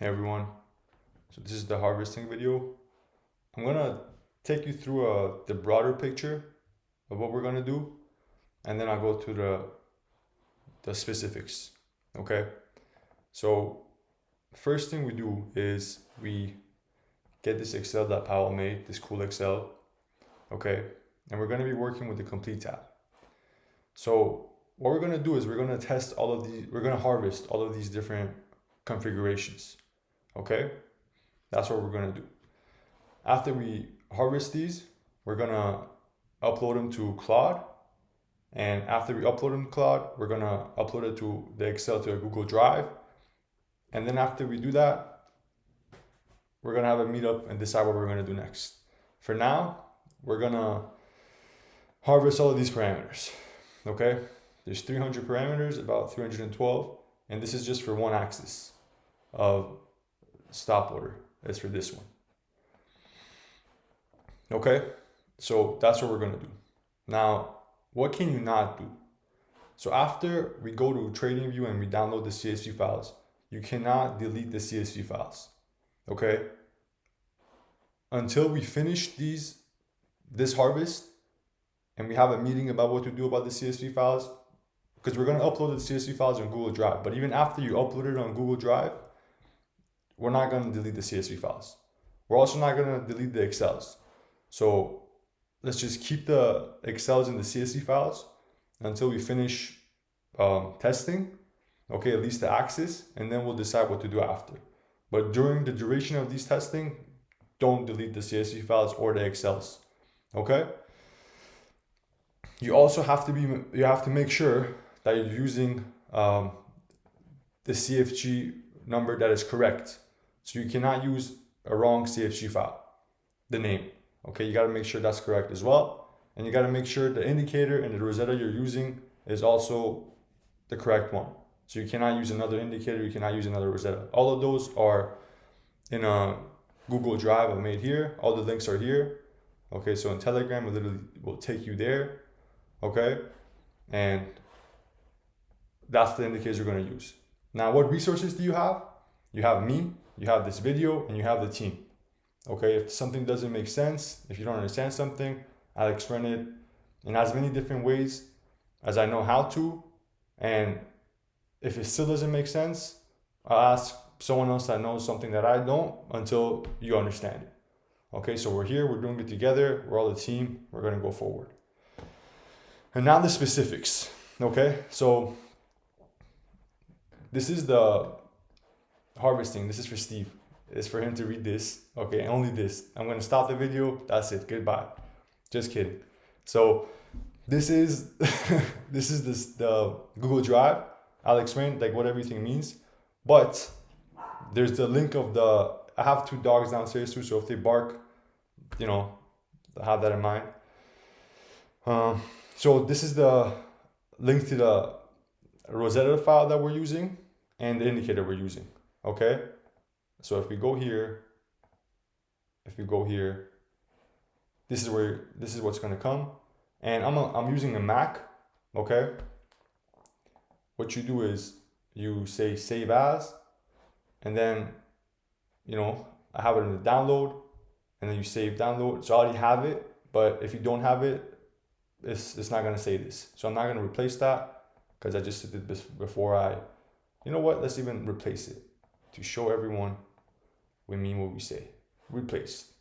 Hey everyone, so this is the harvesting video. I'm gonna take you through the broader picture of what we're gonna do, and then I'll go to the specifics, okay? So first thing we do is we get this Excel that Powell made, this cool Excel, okay? And we're gonna be working with the complete tab. So what we're gonna do is we're gonna test all of these, we're gonna harvest all of these different configurations. Okay, that's what we're gonna do. After we harvest these, we're gonna upload them to Claude. And after we upload them to Claude, we're gonna upload it to the Excel to a Google Drive. And then after we do that, we're gonna have a meetup and decide what we're gonna do next. For now, we're gonna harvest all of these parameters, okay? There's 300 parameters, about 312, and this is just for one axis of stop order. Is for this one. Okay, so that's what we're gonna do. Now, what can you not do? So after we go to TradingView and we download the CSV files, you cannot delete the CSV files. Okay, until we finish this harvest and we have a meeting about what to do about the CSV files, because we're gonna upload the CSV files on Google Drive. But even after you upload it on Google Drive, we're not going to delete the CSV files. We're also not going to delete the Excels. So let's just keep the Excels and the CSV files until we finish testing, okay, at least the axis, and then we'll decide what to do after. But during the duration of these testing, don't delete the CSV files or the Excels, okay? You also have to make sure that you're using the CFG number that is correct. So you cannot use a wrong CFG file, the name. Okay, you got to make sure that's correct as well. And you got to make sure the indicator and the Rosetta you're using is also the correct one. So you cannot use another indicator, you cannot use another Rosetta. All of those are in a Google Drive I made here. All the links are here. Okay, so in Telegram, it literally will take you there. Okay, and that's the indicators you're going to use. Now, what resources do you have? You have me, you have this video, and you have the team. Okay, if something doesn't make sense, if you don't understand something, I'll explain it in as many different ways as I know how to. And if it still doesn't make sense, I'll ask someone else that knows something that I don't until you understand it. Okay, so we're here, we're doing it together, we're all a team, we're gonna go forward. And now the specifics, okay? So this is the harvesting. This is for Steve. It's for him to read this. Okay, only this. I'm gonna stop the video. That's it. Goodbye. Just kidding. So this is the Google Drive. I'll explain like what everything means. But there's the link of I have 2 dogs downstairs too, so if they bark, you know, have that in mind. So this is the link to the Rosetta file that we're using and the indicator we're using. Okay, so if we go here, this is what's going to come. And I'm using a Mac. Okay, what you do is you say save as, and then, you know, I have it in the download, and then you save download. So I already have it, but if you don't have it, it's not going to say this. So I'm not going to replace that because I just did this before you know what, let's even replace it. To show everyone we mean what we say. Replaced.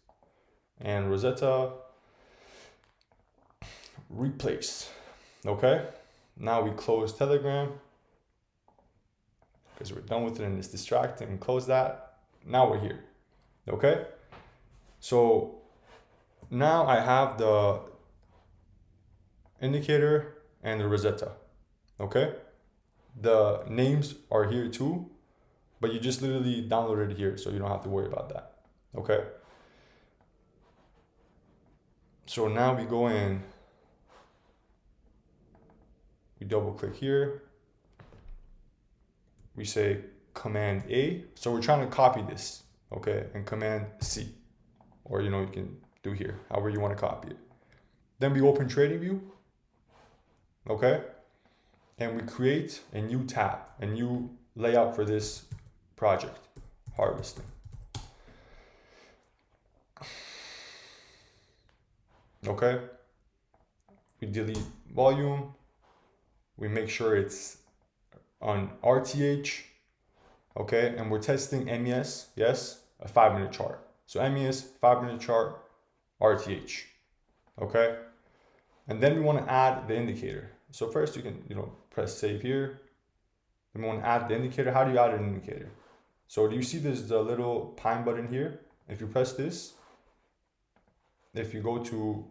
And Rosetta, replaced. Okay? Now we close Telegram because we're done with it and it's distracting, and close that. Now we're here. Okay? So now I have the indicator and the Rosetta. Okay? The names are here too, but you just literally download it here, so you don't have to worry about that. Okay? So now we go in, we double click here, we say Command A. So we're trying to copy this, okay? And Command C, or, you know, you can do here, however you want to copy it. Then we open TradingView, okay? And we create a new tab, a new layout for this project. harvesting. Okay, we delete volume, we make sure it's on RTH, okay, and we're testing MES, yes, a 5-minute chart. So MES, 5-minute chart, RTH, okay, and then we want to add the indicator. So first you can, press save here. Then we want to add the indicator. How do you add an indicator? So do you see there's the little pine button here? If you press this, if you go to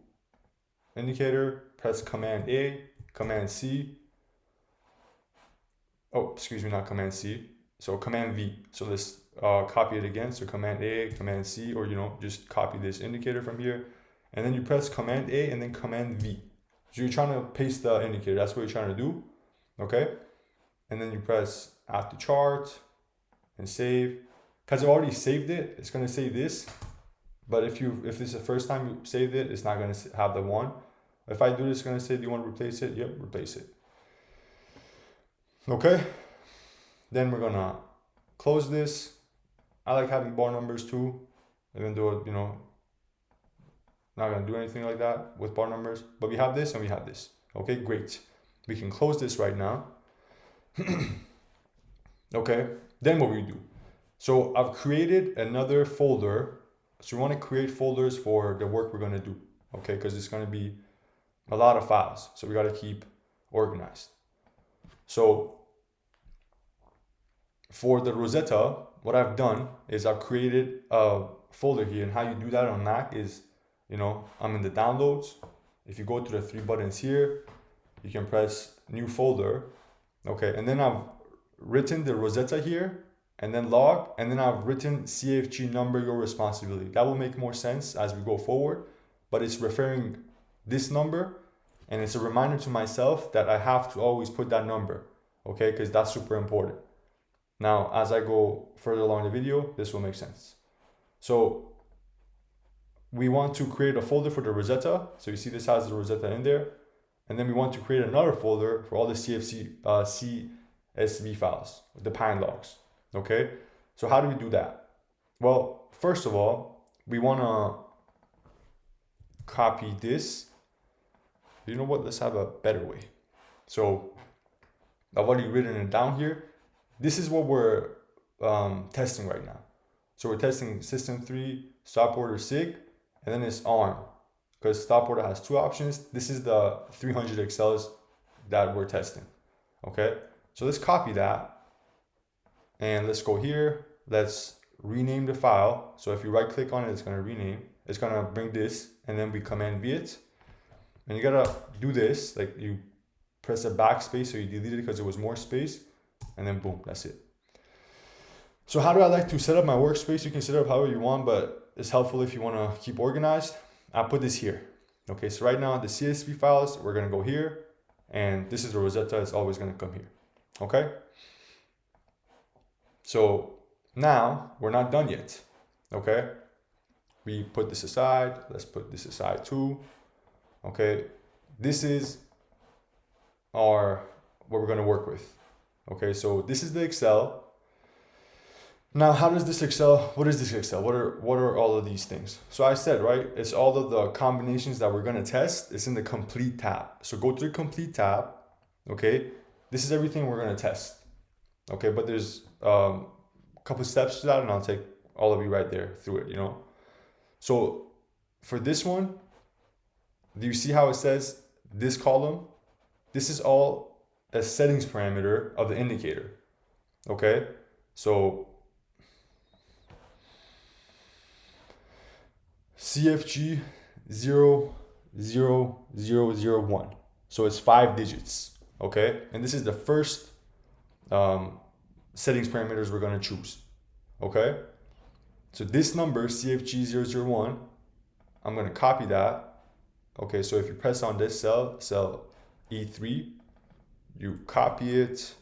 indicator, press Command A, Command C. Oh, excuse me, not Command C. So Command V. So let's copy it again. So Command A, Command C, or just copy this indicator from here. And then you press Command A and then Command V. So you're trying to paste the indicator. That's what you're trying to do. Okay. And then you press add to chart and save. Because I already saved it, it's going to say this. But if this is the first time you saved it, it's not going to have the 1. If I do this, it's going to say, do you want to replace it? Yep, replace it. Okay. Then we're going to close this. I like having bar numbers too, even though, not going to do anything like that with bar numbers. But we have this and we have this. Okay, great. We can close this right now. Okay, then what we do? So I've created another folder. So we want to create folders for the work we're going to do, okay? Because it's going to be a lot of files. So we got to keep organized. So for the Rosetta, what I've done is I've created a folder here. And how you do that on Mac is, I'm in the downloads. If you go to the 3 buttons here, you can press new folder. Okay, and then I've written the Rosetta here, and then log, and then I've written CFG number your responsibility. That will make more sense as we go forward, but it's referring this number, and it's a reminder to myself that I have to always put that number, okay, because that's super important. Now, as I go further along the video, this will make sense. So we want to create a folder for the Rosetta. So you see this has the Rosetta in there. And then we want to create another folder for all the CSV files, the pine logs, okay? So how do we do that? Well, first of all, we want to copy this. You know what? Let's have a better way. So I've already written it down here. This is what we're testing right now. So we're testing system 3, stop order SIG, and then it's ARM. Because stop order has 2 options. This is the 300 Excels that we're testing. Okay, so let's copy that. And let's go here. Let's rename the file. So if you right click on it, it's going to rename. It's going to bring this, and then we Command V it. And you got to do this. Like you press a backspace, so you delete it because there was more space. And then boom, that's it. So how do I like to set up my workspace? You can set it up however you want, but it's helpful if you want to keep organized. I put this here. Okay, so right now the CSV files, we're going to go here, and this is the Rosetta. It's always going to come here. Okay. So now we're not done yet. Okay. We put this aside. Let's put this aside too. Okay. This is what we're going to work with. Okay. So this is the Excel. Now, how does this Excel, what is this Excel? What are all of these things? So I said, right, it's all of the combinations that we're going to test. It's in the complete tab. So go to the complete tab. Okay. This is everything we're going to test. Okay. But there's a couple steps to that, and I'll take all of you right there through it, So for this one, do you see how it says this column? This is all a settings parameter of the indicator. Okay. So CFG 00001. So it's 5 digits. Okay. And this is the first settings parameters we're going to choose. Okay. So this number CFG 001, I'm going to copy that. Okay. So if you press on this cell E3, you copy it,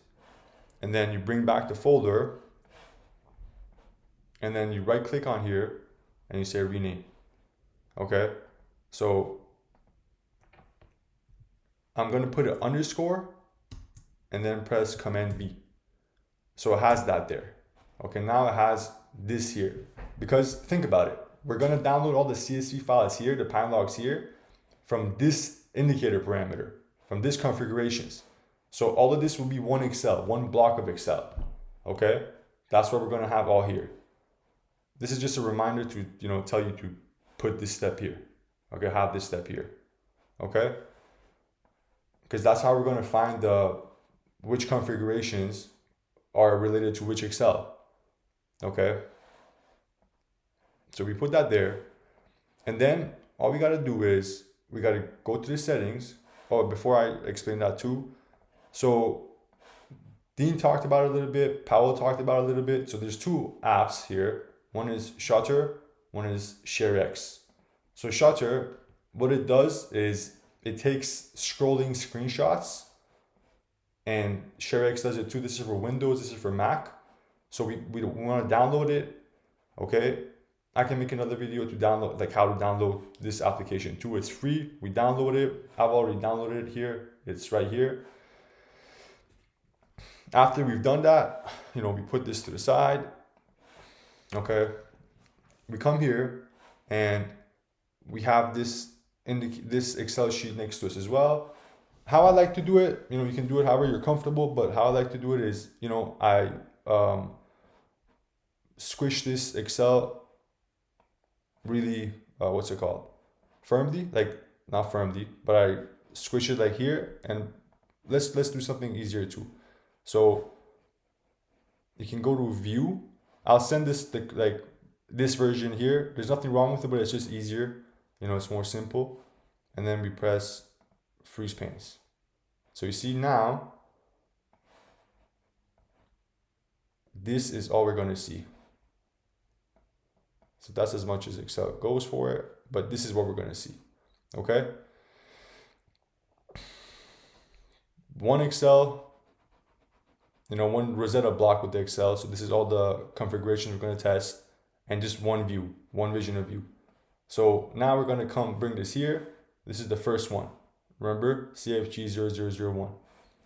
and then you bring back the folder, and then you right click on here and you say rename. Okay, so I'm going to put an underscore and then press Command V. So it has that there. Okay, now it has this here. Because think about it. We're gonna download all the CSV files here, the time logs here, from this indicator parameter, from this configurations. So all of this will be one Excel, one block of Excel. Okay, that's what we're gonna have all here. This is just a reminder to tell you to put this step here. Okay, have this step here. Okay, because that's how we're gonna find which configurations are related to which Excel. Okay, so we put that there, and then all we gotta do is we gotta go to the settings. Oh, before I explain that too, so Dean talked about it a little bit, Powell talked about it a little bit. So there's two apps here. One is Shutter, one is ShareX. So Shutter, what it does is it takes scrolling screenshots, and ShareX does it too. This is for Windows, this is for Mac. So we want to download it. Okay, I can make another video to download, like how to download this application too. It's free. We download it. I've already downloaded it here. It's right here. After we've done that, we put this to the side. Okay, we come here and we have this Excel sheet next to us as well. How I like to do it, you can do it however you're comfortable, but how I like to do it is, I squish this Excel really, what's it called? Firmly, like not firmly, but I squish it like here, and let's do something easier too. So you can go to view. I'll send this this version here. There's nothing wrong with it, but it's just easier. It's more simple. And then we press freeze panes. So you see now, this is all we're going to see. So that's as much as Excel goes for it, but this is what we're going to see. Okay. One Excel, one Rosetta block with the Excel. So this is all the configurations we're going to test, and just one view, one vision of view. So now we're going to bring this here. This is the first one. Remember, CFG 0001.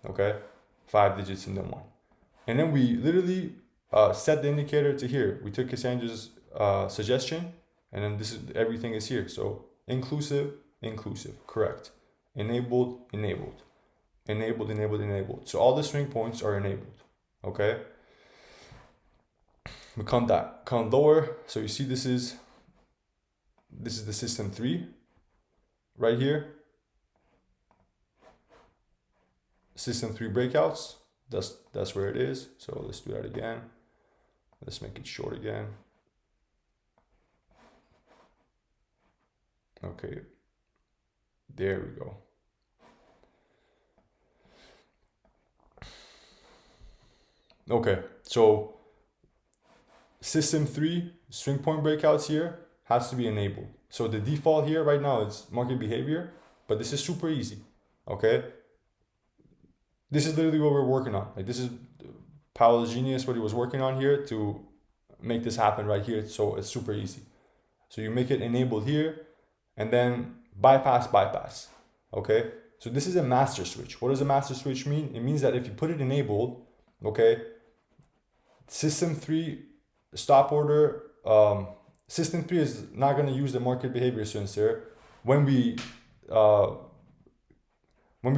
Okay, 5 digits and then 1. And then we literally set the indicator to here. We took Cassandra's suggestion, and then everything is here. So inclusive, correct. Enabled, enabled. Enabled, enabled, enabled. So all the swing points are enabled. Okay. We come lower. So you see this is the system 3 right here. System 3 breakouts. That's where it is. So let's do that again. Let's make it short again. Okay. There we go. Okay, so system 3 swing point breakouts here has to be enabled. So the default here right now is market behavior, but this is super easy. Okay, this is literally what we're working on. Like, this is Powell's genius, what he was working on here to make this happen right here. So it's super easy. So you make it enabled here, and then bypass. Okay, so this is a master switch. What does a master switch mean? It means that if you put it enabled, okay, system 3 stop order, system 3 is not going to use the market behavior sensor when we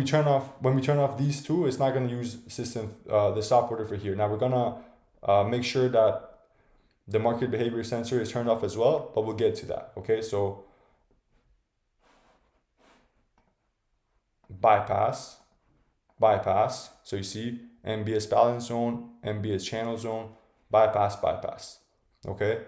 turn off these two. It's not going to use the stop order for here. Now we're gonna make sure that the market behavior sensor is turned off as well, but we'll get to that. Okay, so bypass. So you see MBS balance zone, MBS channel zone, bypass. Okay,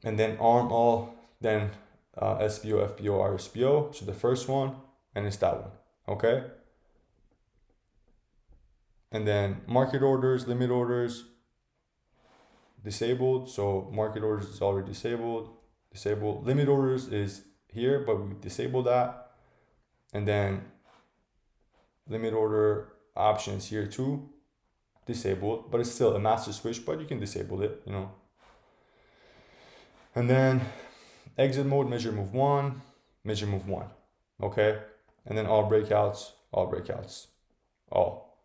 and then arm all, then SBO, FBO, RSBO. So the first one, and it's that one. Okay, and then market orders, limit orders, disabled. So market orders is already disabled. Limit orders is here, but we disable that. And then limit order options here too, disabled, but it's still a master switch, but you can disable it, And then exit mode, measure move 1. Okay, and then all breakouts, all.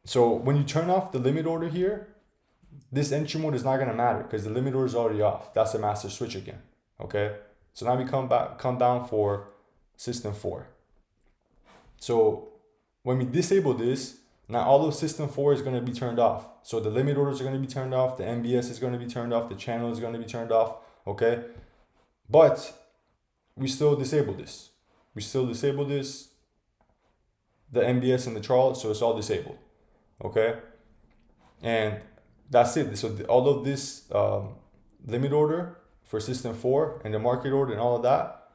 So when you turn off the limit order here, this entry mode is not gonna matter because the limit order is already off. That's the master switch again. Okay. So now we come down for system 4. So when we disable this, now all of system 4 is gonna be turned off. So the limit orders are gonna be turned off. The MBS is gonna be turned off. The channel is gonna be turned off. Okay. But we still disable this. We still disable this. The MBS and the Charles, so it's all disabled. Okay. And that's it. So all of this limit order for system 4 and the market order and all of that,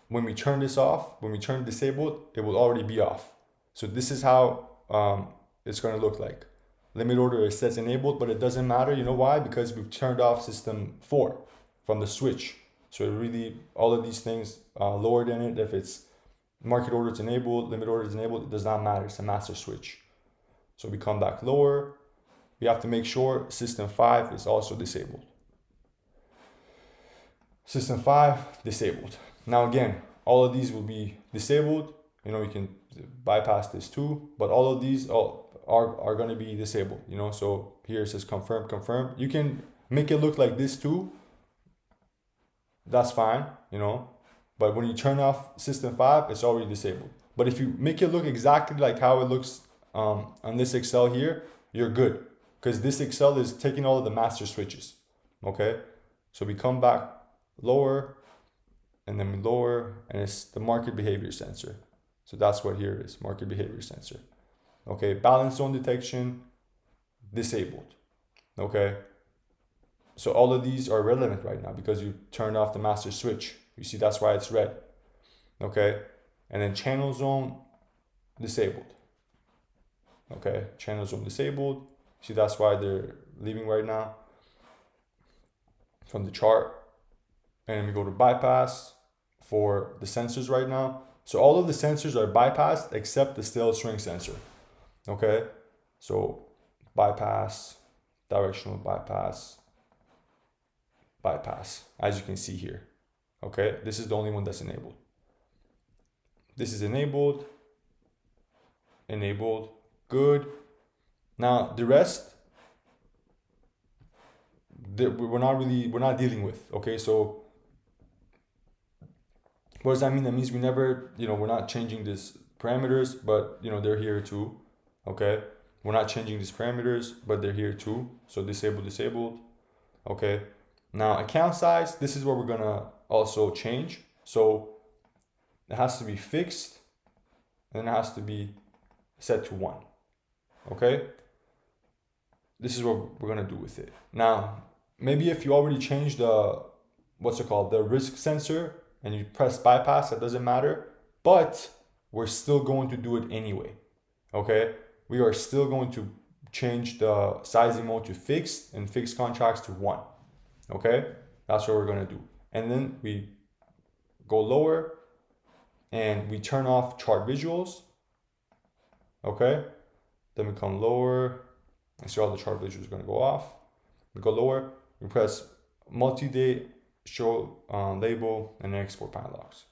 when we turn this off, when we turn disabled, it will already be off. So this is how it's going to look like. Limit order is set enabled, but it doesn't matter. You know why? Because we've turned off system 4 from the switch. So it really, all of these things lower than it. If it's market order is enabled, limit order is enabled, it does not matter. It's a master switch. So we come back lower. We have to make sure system 5 is also disabled. System 5 disabled. Now again, all of these will be disabled. You know, you can bypass this too, but all of these are going to be disabled. You know, so here it says confirm, confirm. You can make it look like this too. That's fine, you know, but when you turn off system 5, it's already disabled. But if you make it look exactly like how it looks on this Excel here, you're good. Because this Excel is taking all of the master switches. Okay, so we come back lower, and then we lower, and it's the market behavior sensor. So that's what here is, market behavior sensor. Okay, balance zone detection, disabled. Okay, so all of these are relevant right now because you turned off the master switch. You see, that's why it's red. Okay, and then channel zone disabled. Okay, channel zone disabled. See, that's why they're leaving right now from the chart. And we go to bypass for the sensors right now. So all of the sensors are bypassed except the stale string sensor. Okay, so bypass, directional bypass, bypass, as you can see here. Okay, this is the only one that's enabled. This is enabled, enabled, good. Now the rest, we're not dealing with. Okay, so what does that mean? That means we never, you know, we're not changing these parameters, but you know, they're here too. Okay, we're not changing these parameters, but they're here too. So disabled, disabled. Okay, now account size, this is what we're gonna also change. So it has to be fixed, and it has to be set to 1. Okay, this is what we're gonna do with it. Now, maybe if you already changed the, what's it called, the risk sensor, and you press bypass, that doesn't matter, but we're still going to do it anyway. Okay, we are still going to change the sizing mode to fixed and fixed contracts to 1. Okay, that's what we're gonna do. And then we go lower and we turn off chart visuals. Okay, then we come lower and see all the chart visuals are gonna go off. We go lower, we press multi-day show label and export panel logs.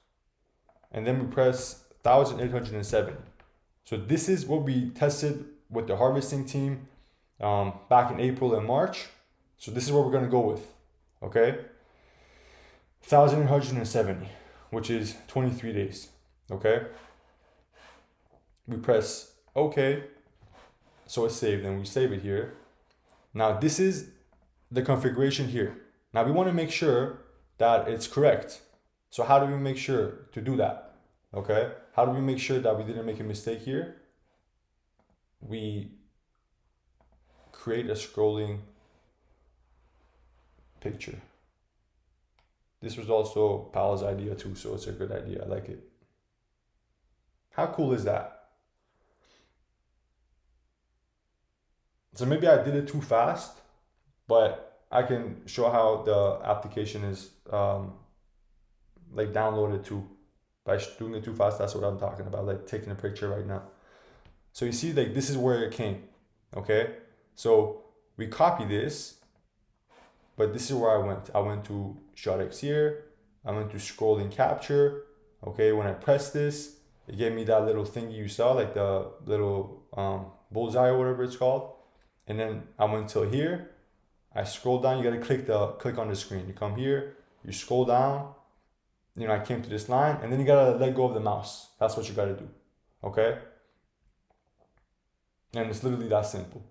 And then we press 1870. So this is what we tested with the harvesting team back in April and March. So this is what we're gonna go with. Okay, 1870, which is 23 days. Okay, we press OK, so it's saved, and we save it here. Now this is the configuration here. Now we want to make sure that it's correct. So how do we make sure to do that? Okay, how do we make sure that we didn't make a mistake here? We create a scrolling picture. This was also Paul's idea too, so it's a good idea. I like it. How cool is that? So maybe I did it too fast, but I can show how the application is like downloaded too. By doing it too fast, that's what I'm talking about, like taking a picture right now. So you see, like this is where it came. Okay, so we copy this, but this is where I went. I went to ShotX here. I went to scrolling capture. Okay, when I press this, it gave me that little thingy you saw, like the little bullseye or whatever it's called. And then I went till here. I scroll down. You got to click on the screen. You come here, you scroll down. You know, I came to this line, and then you got to let go of the mouse. That's what you got to do. Okay? And it's literally that simple.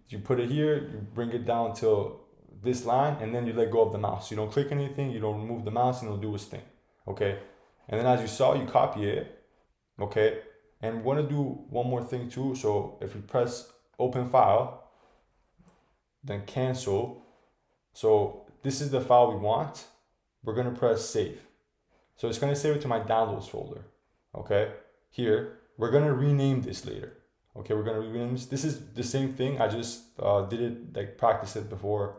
You put it here, you bring it down till this line, and then you let go of the mouse. You don't click anything, you don't remove the mouse, and it'll do its thing. Okay? And then as you saw, you copy it. Okay? And we want to do one more thing too. So if you press open file, then cancel. So this is the file we want. We're going to press save. So it's going to save it to my downloads folder. Okay? Here, we're going to rename this later. Okay, we're going to rename this. This is the same thing. I just did it, like practice it before,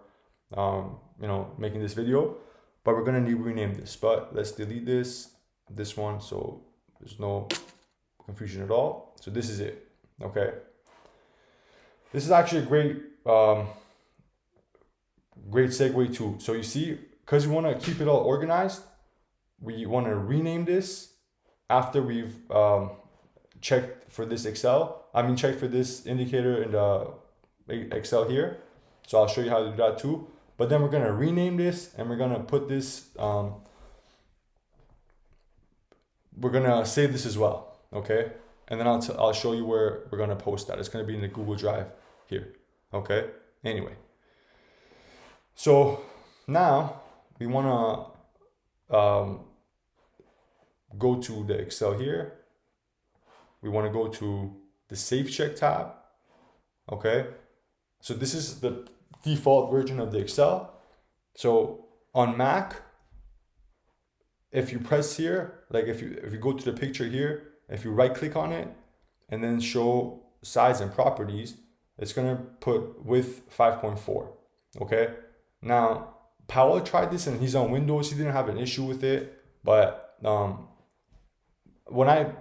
you know, making this video. But we're going to need to rename this. But let's delete this one, so there's no confusion at all. So this is it. Okay. This is actually a great segue too. So you see, because we want to keep it all organized, we want to rename this after we've checked for this check for this indicator in the Excel here. So I'll show you how to do that too. But then we're going to rename this, and we're going to put this, we're going to save this as well. Okay. And then I'll show you where we're going to post that. It's going to be in the Google Drive here. Okay. Anyway. So now we want to go to the Excel here. We want to go to the Safe Check tab. Okay. So this is the default version of the Excel. So on Mac, if you press here, like if you go to the picture here, if you right click on it and then show size and properties, it's going to put width 5.4. Okay. Now, Paolo tried this and he's on Windows. He didn't have an issue with it. But when I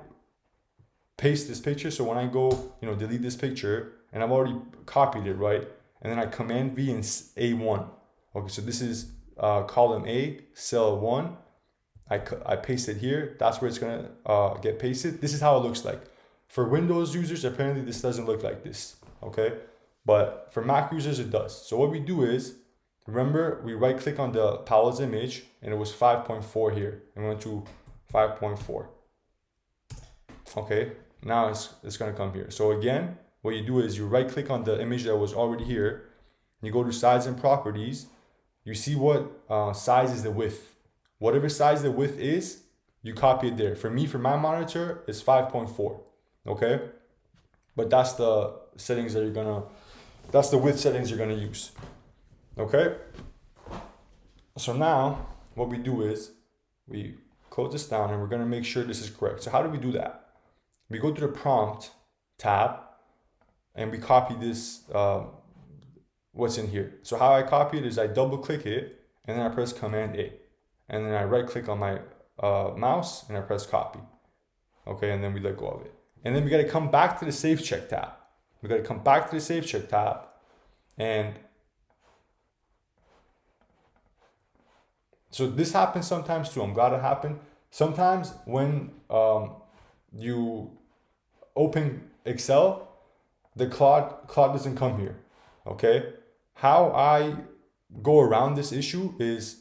paste this picture, so when I go, you know, delete this picture, and I've already copied it, right? And then I Command V and A1. Okay, so this is column A, cell 1. I paste it here. That's where it's going to get pasted. This is how it looks like. For Windows users, apparently this doesn't look like this. Okay, but for Mac users, it does. So what we do is, remember, we right click on the Paolo's image, and it was 5.4 here, and we went to 5.4. Okay, now it's going to come here. So again, what you do is you right click on the image that was already here, you go to size and properties, you see what size is the width. Whatever size the width is, you copy it there. For me, for my monitor, it's 5.4. Okay, but that's the settings that that's the width settings you're gonna use. Okay, so now what we do is we close this down, and we're gonna make sure this is correct. So how do we do that? We go to the prompt tab, and we copy this, what's in here. So how I copy it is I double click it, and then I press Command A, and then I right click on my mouse, and I press copy. Okay, and then we let go of it. And then we got to come back to the Safe Check tab. We got to come back to the Safe Check tab, and so this happens sometimes too. I'm glad it happened. Sometimes when you open Excel, the Claude doesn't come here. Okay, how I go around this issue is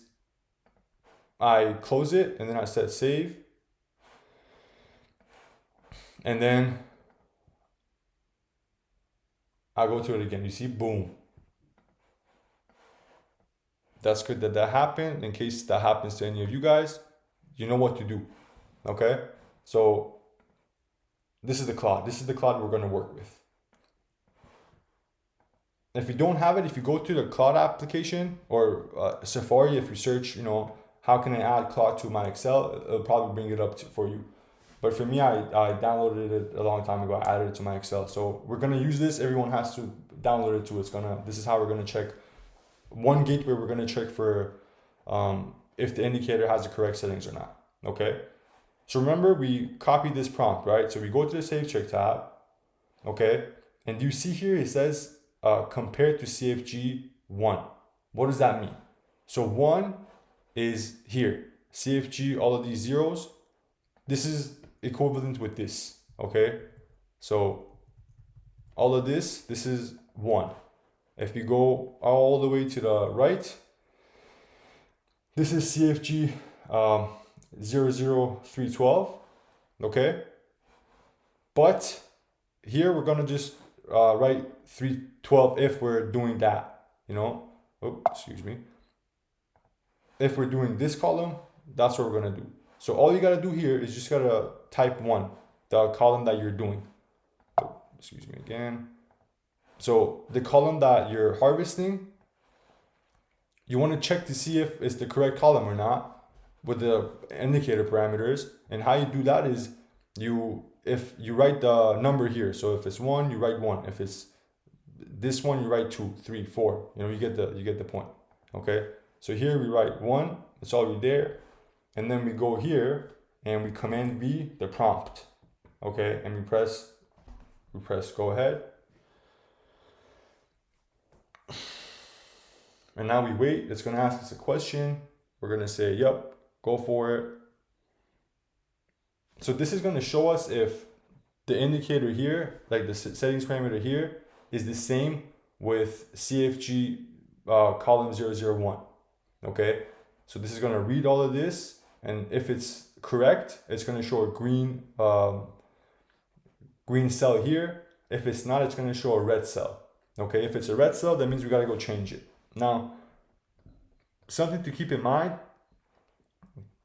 I close it, and then I set save, and then I go to it again. You see, boom. That's good that happened. In case that happens to any of you guys, you know what to do. Okay, so this is the Claude. This is the Claude we're going to work with. If you don't have it, if you go to the Claude application or Safari, if you search, you know, how can I add Claude to my Excel, it'll probably bring it up for you. But for me, I downloaded it a long time ago. I added it to my Excel. So we're going to use this. Everyone has to download it too. This is how we're going to check. One gateway we're going to check for if the indicator has the correct settings or not. Okay. So remember, we copied this prompt, right? So we go to the Safe Check tab. Okay. And you see here, it says compared to CFG 1. What does that mean? So 1 is here. CFG, all of these zeros. This is equivalent with this. Okay. So all of this is 1. If we go all the way to the right, this is CFG 00312, okay? But here we're gonna just write 312 if we're doing that, you know? Oh, excuse me. If we're doing this column, that's what we're gonna do. So all you gotta do here is just gotta type 1, the column that you're doing. Oh, excuse me again. So the column that you're harvesting, you wanna check to see if it's the correct column or not with the indicator parameters. And how you do that is if you write the number here. So if it's 1, you write 1. If it's this one, you write 2, 3, 4. You know, you get the point. Okay. So here we write 1. It's already there. And then we go here and we command V the prompt. Okay. And we press go ahead. And now we wait. It's going to ask us a question. We're going to say, yep, go for it. So this is going to show us if the indicator here, like the settings parameter here, is the same with CFG column 001. Okay, so this is going to read all of this, and if it's correct, it's going to show a green cell here. If it's not, it's going to show a red cell. Okay, if it's a red cell, that means we got to go change it. Now, something to keep in mind,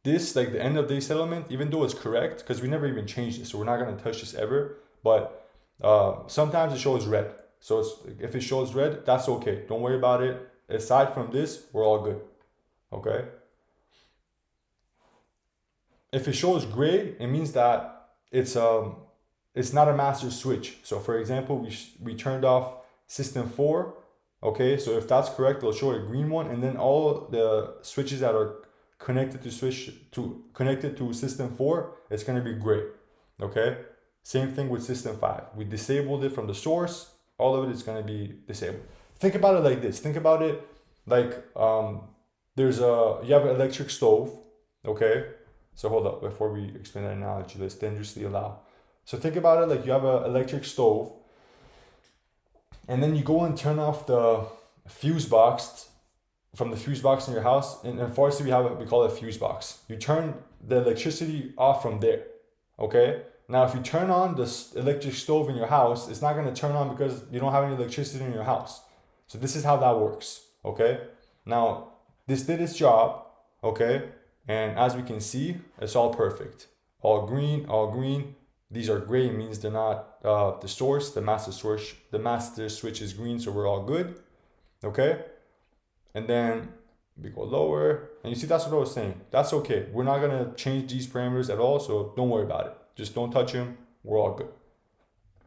this, like the end of day settlement, even though it's correct, because we never even changed it, so we're not going to touch this ever, but sometimes it shows red. So if it shows red, that's okay. Don't worry about it. Aside from this, we're all good. Okay. If it shows gray, it means that it's not a master switch. So for example, we turned off system 4. Okay, so if that's correct, it'll show a green one, and then all the switches that are connected to system 4, it's going to be gray. Okay, same thing with system 5. We disabled it from the source. All of it is going to be disabled. Think about it like this. Think about it like you have an electric stove. Okay, so hold up, before we explain that analogy, let's dangerously allow. So think about it like you have an electric stove, and then you go and turn off the fuse box from the fuse box in your house. And unfortunately, we call it a fuse box. You turn the electricity off from there. Okay. Now, if you turn on this electric stove in your house, it's not going to turn on because you don't have any electricity in your house. So this is how that works. Okay. Now, this did its job. Okay. And as we can see, it's all perfect. All green, all green. These are gray, means they're not the source. The master switch is green, so we're all good. Okay. And then we go lower, and you see, that's what I was saying. That's okay. We're not gonna change these parameters at all, so don't worry about it. Just don't touch them. We're all good.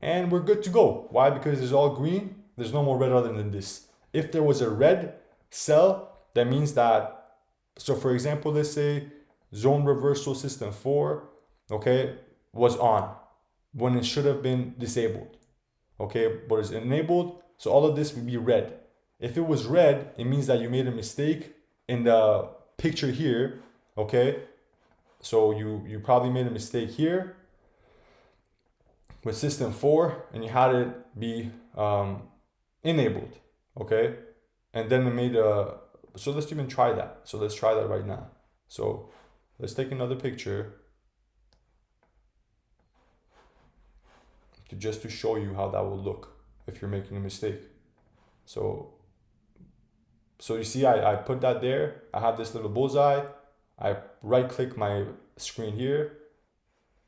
And we're good to go. Why? Because it's all green. There's no more red other than this. If there was a red cell, that means that, so for example, let's say zone reversal system 4, okay, was on when it should have been disabled. Okay, but it's enabled, so all of this would be red. If it was red, it means that you made a mistake in the picture here. Okay, so you probably made a mistake here with system 4, and you had it be enabled. Okay, and then it made so let's even try that. So let's try that right now. So let's take another picture just to show you how that will look if you're making a mistake. So you see, I put that there. I have this little bullseye. I right click my screen here,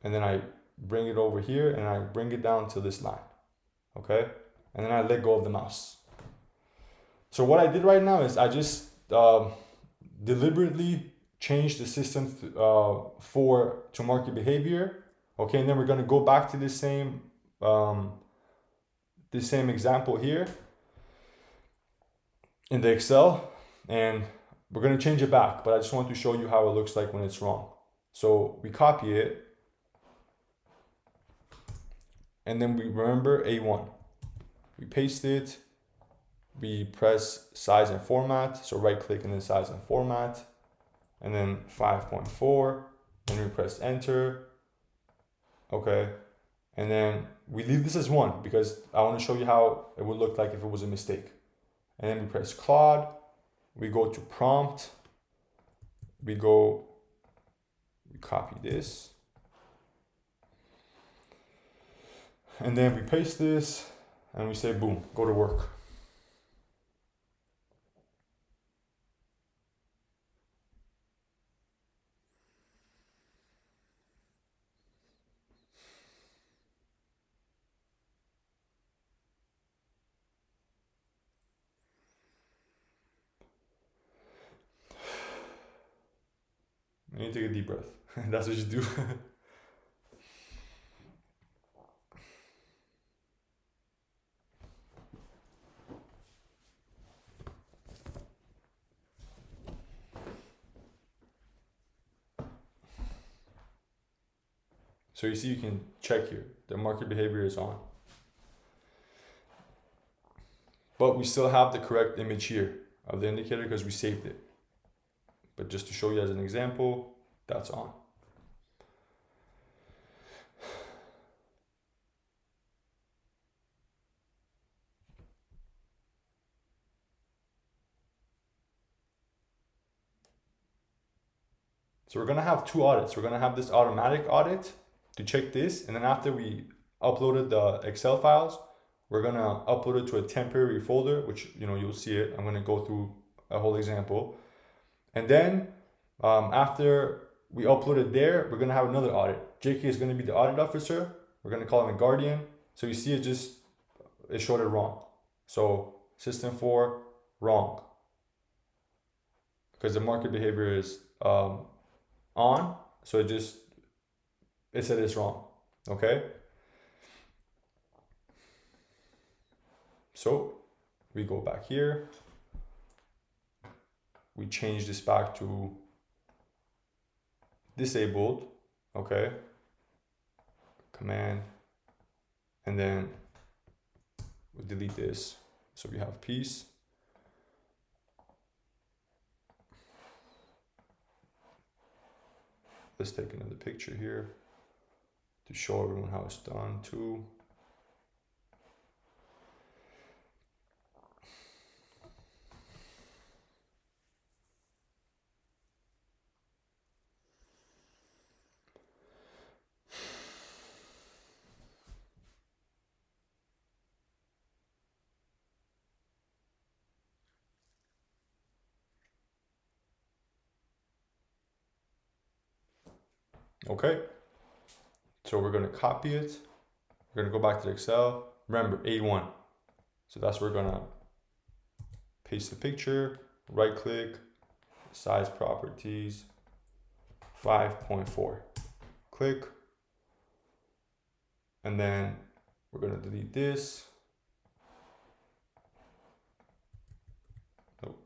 and then I bring it over here, and I bring it down to this line. Okay, and then I let go of the mouse. So what I did right now is I just deliberately changed the system 4 to market behavior. Okay, and then we're gonna go back to this same example here in the Excel, and we're going to change it back, but I just want to show you how it looks like when it's wrong. So we copy it, and then we remember A1. We paste it, we press size and format, so right click and then size and format, and then 5.4, and we press enter. Okay, And then we leave this as 1 because I want to show you how it would look like if it was a mistake. And then we press Claude, we go to prompt, we copy this, and then we paste this, and we say, boom, go to work. You need to take a deep breath. That's what you do. So you see, you can check here. The market behavior is on. But we still have the correct image here of the indicator because we saved it. But just to show you as an example, that's on. So we're gonna have 2 audits. We're gonna have this automatic audit to check this, and then after we uploaded the Excel files, we're gonna upload it to a temporary folder, which you'll see it. I'm gonna go through a whole example. And then after we upload it there, we're gonna have another audit. JK is gonna be the audit officer. We're gonna call him a guardian. So you see it showed it wrong. So system 4, wrong. Because the market behavior is on, so it said it's wrong, okay? So we go back here, we change this back to disabled, okay? Command, and then we delete this, so we have peace. Let's take another picture here to show everyone how it's done too. Okay, so we're going to copy it. We're going to go back to Excel. Remember, A1. So that's where we're going to paste the picture, right click, size properties, 5.4. Click. And then we're going to delete this. Nope.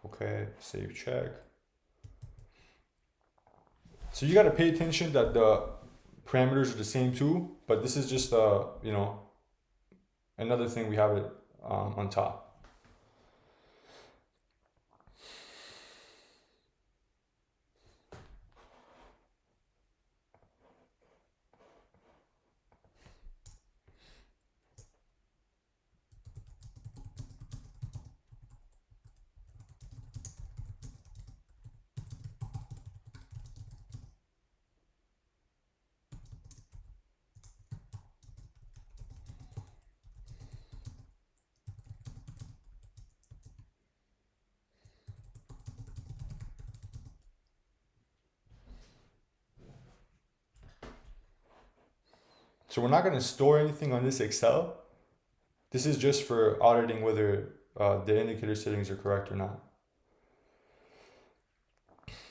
Okay, save check. So you got to pay attention that the parameters are the same too, but this is just another thing we have it on top. So we're not going to store anything on this Excel. This is just for auditing whether the indicator settings are correct or not.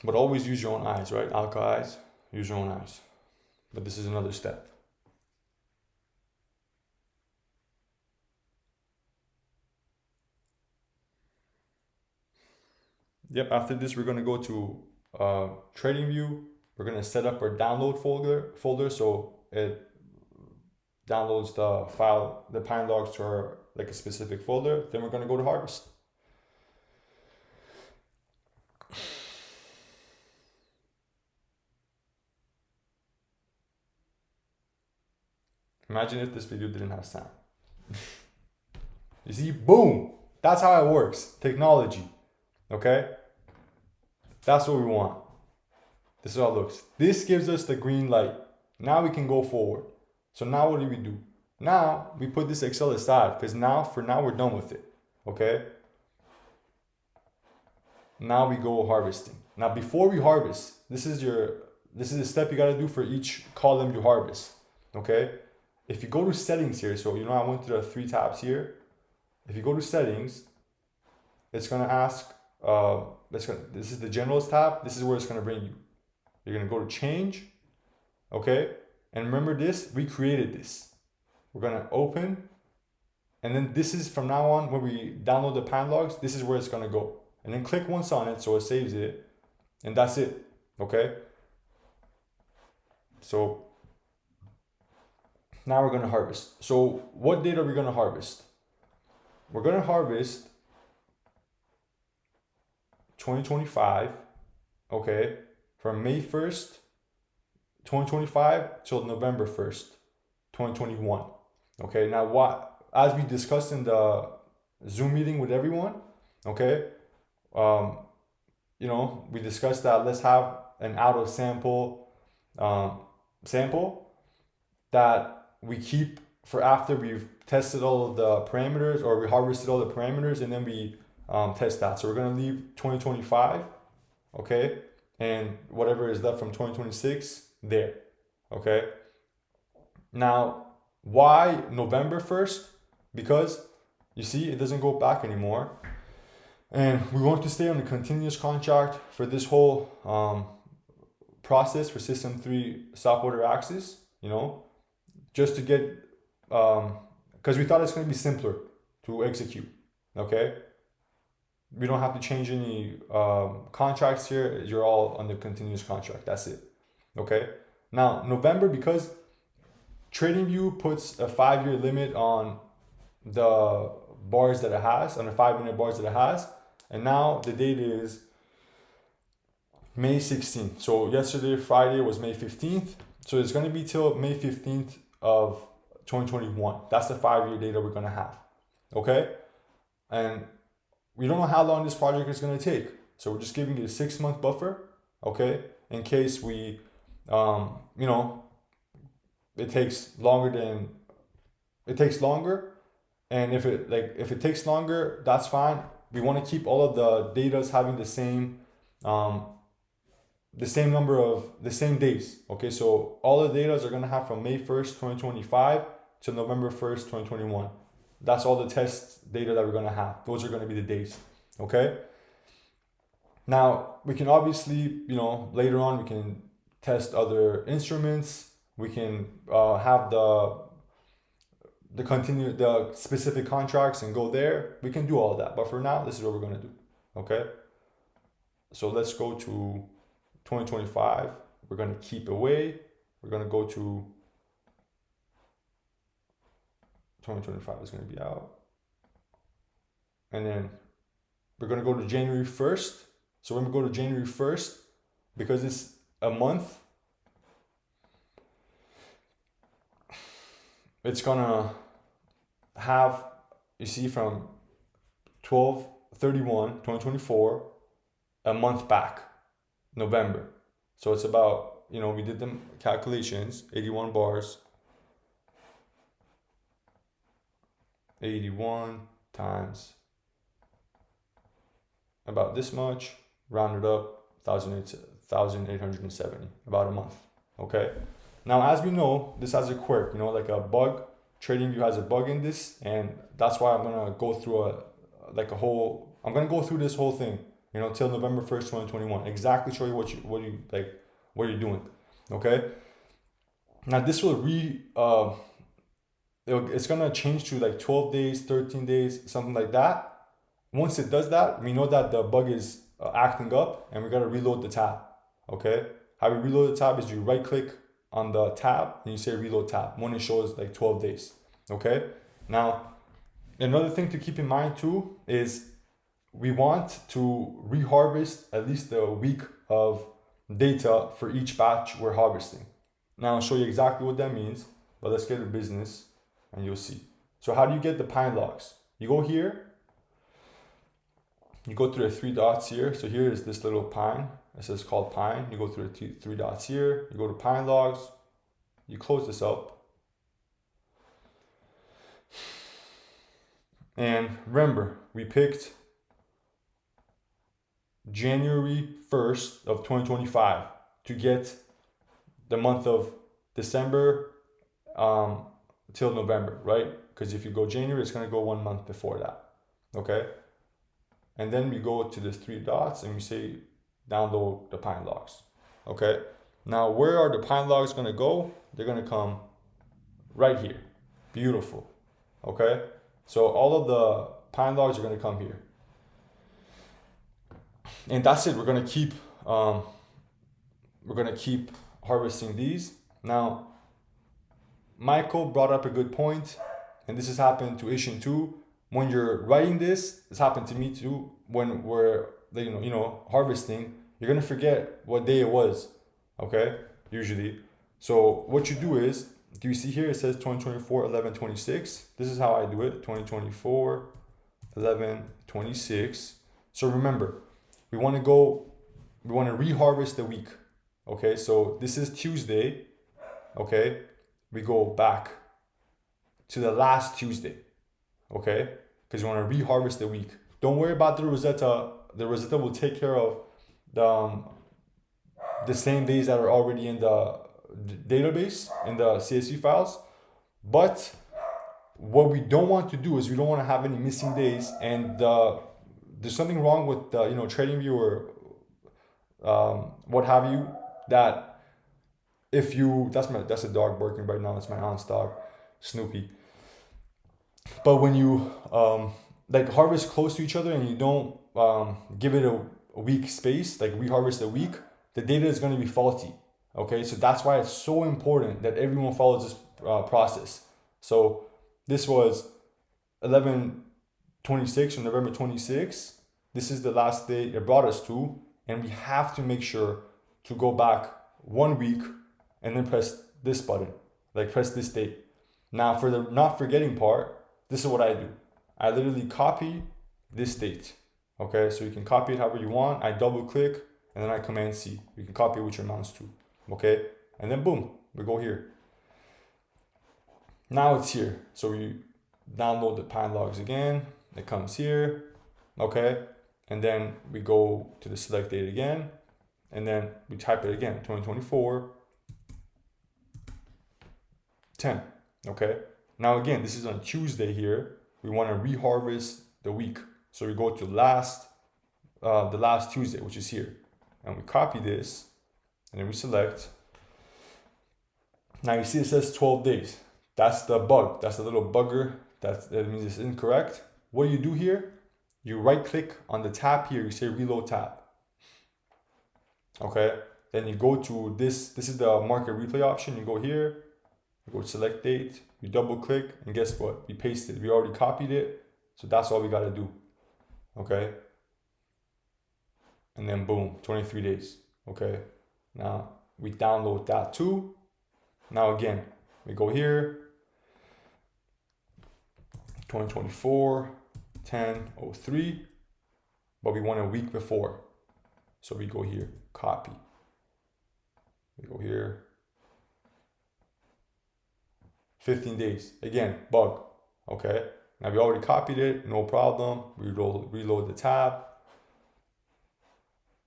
But always use your own eyes, right? Alka eyes, use your own eyes. But this is another step. Yep, after this, we're going to go to Trading View. We're going to set up our download folder so it downloads the file, the pine logs to our a specific folder. Then we're going to go to Harvest. Imagine if this video didn't have sound. You see, boom. That's how it works. Technology. Okay? That's what we want. This is how it looks. This gives us the green light. Now we can go forward. So now what do? Now we put this Excel aside because for now we're done with it. Okay? Now we go harvesting. Now before we harvest, this is the step you gotta do for each column you harvest. Okay? If you go to settings here, so I went to the 3 tabs here. If you go to settings, it's gonna ask, this is the generalist tab. This is where it's gonna bring you. You're gonna go to change, okay? And remember this, we created this. We're gonna open, and then this is from now on, when we download the pan logs, this is where it's gonna go. And then click once on it so it saves it, and that's it, okay? So now we're gonna harvest. So what date are we gonna harvest? We're gonna harvest 2025, okay, from May 1st, 2025 till November 1st, 2021. Okay, now as we discussed in the Zoom meeting with everyone, okay, we discussed that let's have an out of sample that we keep for after we've tested all of the parameters, or we harvested all the parameters, and then we test that. So we're gonna leave 2025, okay, and whatever is left from 2026 there, okay. Now, why November 1st? Because you see, it doesn't go back anymore, and we're going to stay on the continuous contract for this whole process for System 3 stop order access, just to get, because we thought it's going to be simpler to execute, okay? We don't have to change any contracts here. You're all on the continuous contract. That's it, okay? Now, November, because TradingView puts a 5-year limit on the bars that it has, on the 5-minute bars that it has, and now the date is May 16th. So yesterday, Friday, was May 15th. So it's going to be till May 15th of 2021. That's the 5-year data we're going to have, okay? And we don't know how long this project is going to take. So we're just giving it a 6-month buffer, okay? In case we, it takes longer. And if it takes longer, that's fine. We want to keep all of the data having the same days. Okay, so all the data are going to have from May 1st, 2025 to November 1st, 2021. That's all the test data that we're going to have. Those are going to be the days. Okay. Now we can obviously, later on we can test other instruments. We can have the specific contracts and go there. We can do all that. But for now, this is what we're going to do. Okay. So let's go to 2025. We're going to keep away. We're going to go to 2025 is going to be out. And then we're going to go to January 1st. So when we go to January 1st, because it's a month, it's going to have, you see, from 12/31/2024, a month back, November. So it's about, we did the calculations, 81 bars. 81 times about this much, rounded up, 1,870, about a month, okay? Now, as we know, this has a quirk, like a bug. TradingView has a bug in this, and that's why I'm gonna go through I'm gonna go through this whole thing, till November 1st, 2021. Exactly show you what you're doing, okay? Now, this will it's gonna change to 12 days, 13 days, something like that. Once it does that, we know that the bug is acting up, and we gotta reload the tab, okay? How we reload the tab is you right click on the tab and you say reload tab when it shows 12 days, okay? Now, another thing to keep in mind too is we want to reharvest at least a week of data for each batch we're harvesting. Now I'll show you exactly what that means. but let's get to business and you'll see. So how do you get the pine logs? You go here, you go through the 3 dots here. So here is this little pine. It says called pine. You go through the 3 dots here, you go to pine logs, you close this up. And remember, we picked January 1st of 2025 to get the month of December till November, right? Because if you go January, it's going to go 1 month before that, okay? And then we go to these 3 dots and we say download the pine logs, okay? Now, where are the pine logs going to go? They're going to come right here. Beautiful, okay? So all of the pine logs are going to come here. And that's it. We're going to keep harvesting these. Now, Michael brought up a good point, and this has happened to Ishin too. When you're writing this, it's happened to me too. When we're harvesting, you're going to forget what day it was, okay? Usually. So what you do is, do you see here it says 2024-11-26? This is how I do it, 2024-11-26. So remember, we want to reharvest the week. Okay, so this is Tuesday. Okay, we go back to the last Tuesday. Okay, because you want to reharvest the week. Don't worry about the Rosetta. The Rosetta will take care of the same days that are already in the database, in the CSV files. But what we don't want to do is we don't want to have any missing days. And there's something wrong with TradingView or what have you, that if you, that's a dog barking right now. It's my aunt's dog, Snoopy. But when you harvest close to each other and you don't give it a week space, like reharvest a week, the data is going to be faulty. Okay, so that's why it's so important that everyone follows this process. So this was 11/26 on November 26. This is the last day it brought us to, and we have to make sure to go back 1 week and then press this button, like press this date. Now for the not forgetting part, this is what I do. I literally copy this date. Okay, so you can copy it however you want. I double click and then I Command C. You can copy it with your mouse too. Okay, and then boom, we go here. Now it's here. So we download the pine logs again. It comes here. Okay, and then we go to the select date again, and then we type it again, 2024-10. Okay, now again, this is on Tuesday here. We want to reharvest the week, so we go to the last Tuesday, which is here, and we copy this, and then we select. Now you see it says 12 days. That's the bug. That's the little bugger. That means it's incorrect. What do you do here? You right click on the tab here. You say reload tab. Okay. Then you go to this. This is the market replay option. You go here. You go to select date. You double click, and guess what? We pasted. We already copied it. So that's all we got to do. Okay. And then boom, 23 days. Okay. Now we download that too. Now again, we go here. 2024-10-03, but we want a week before. So we go here, copy. We go here. 15 days. Again, bug. Okay. Now we already copied it, no problem. We reload the tab.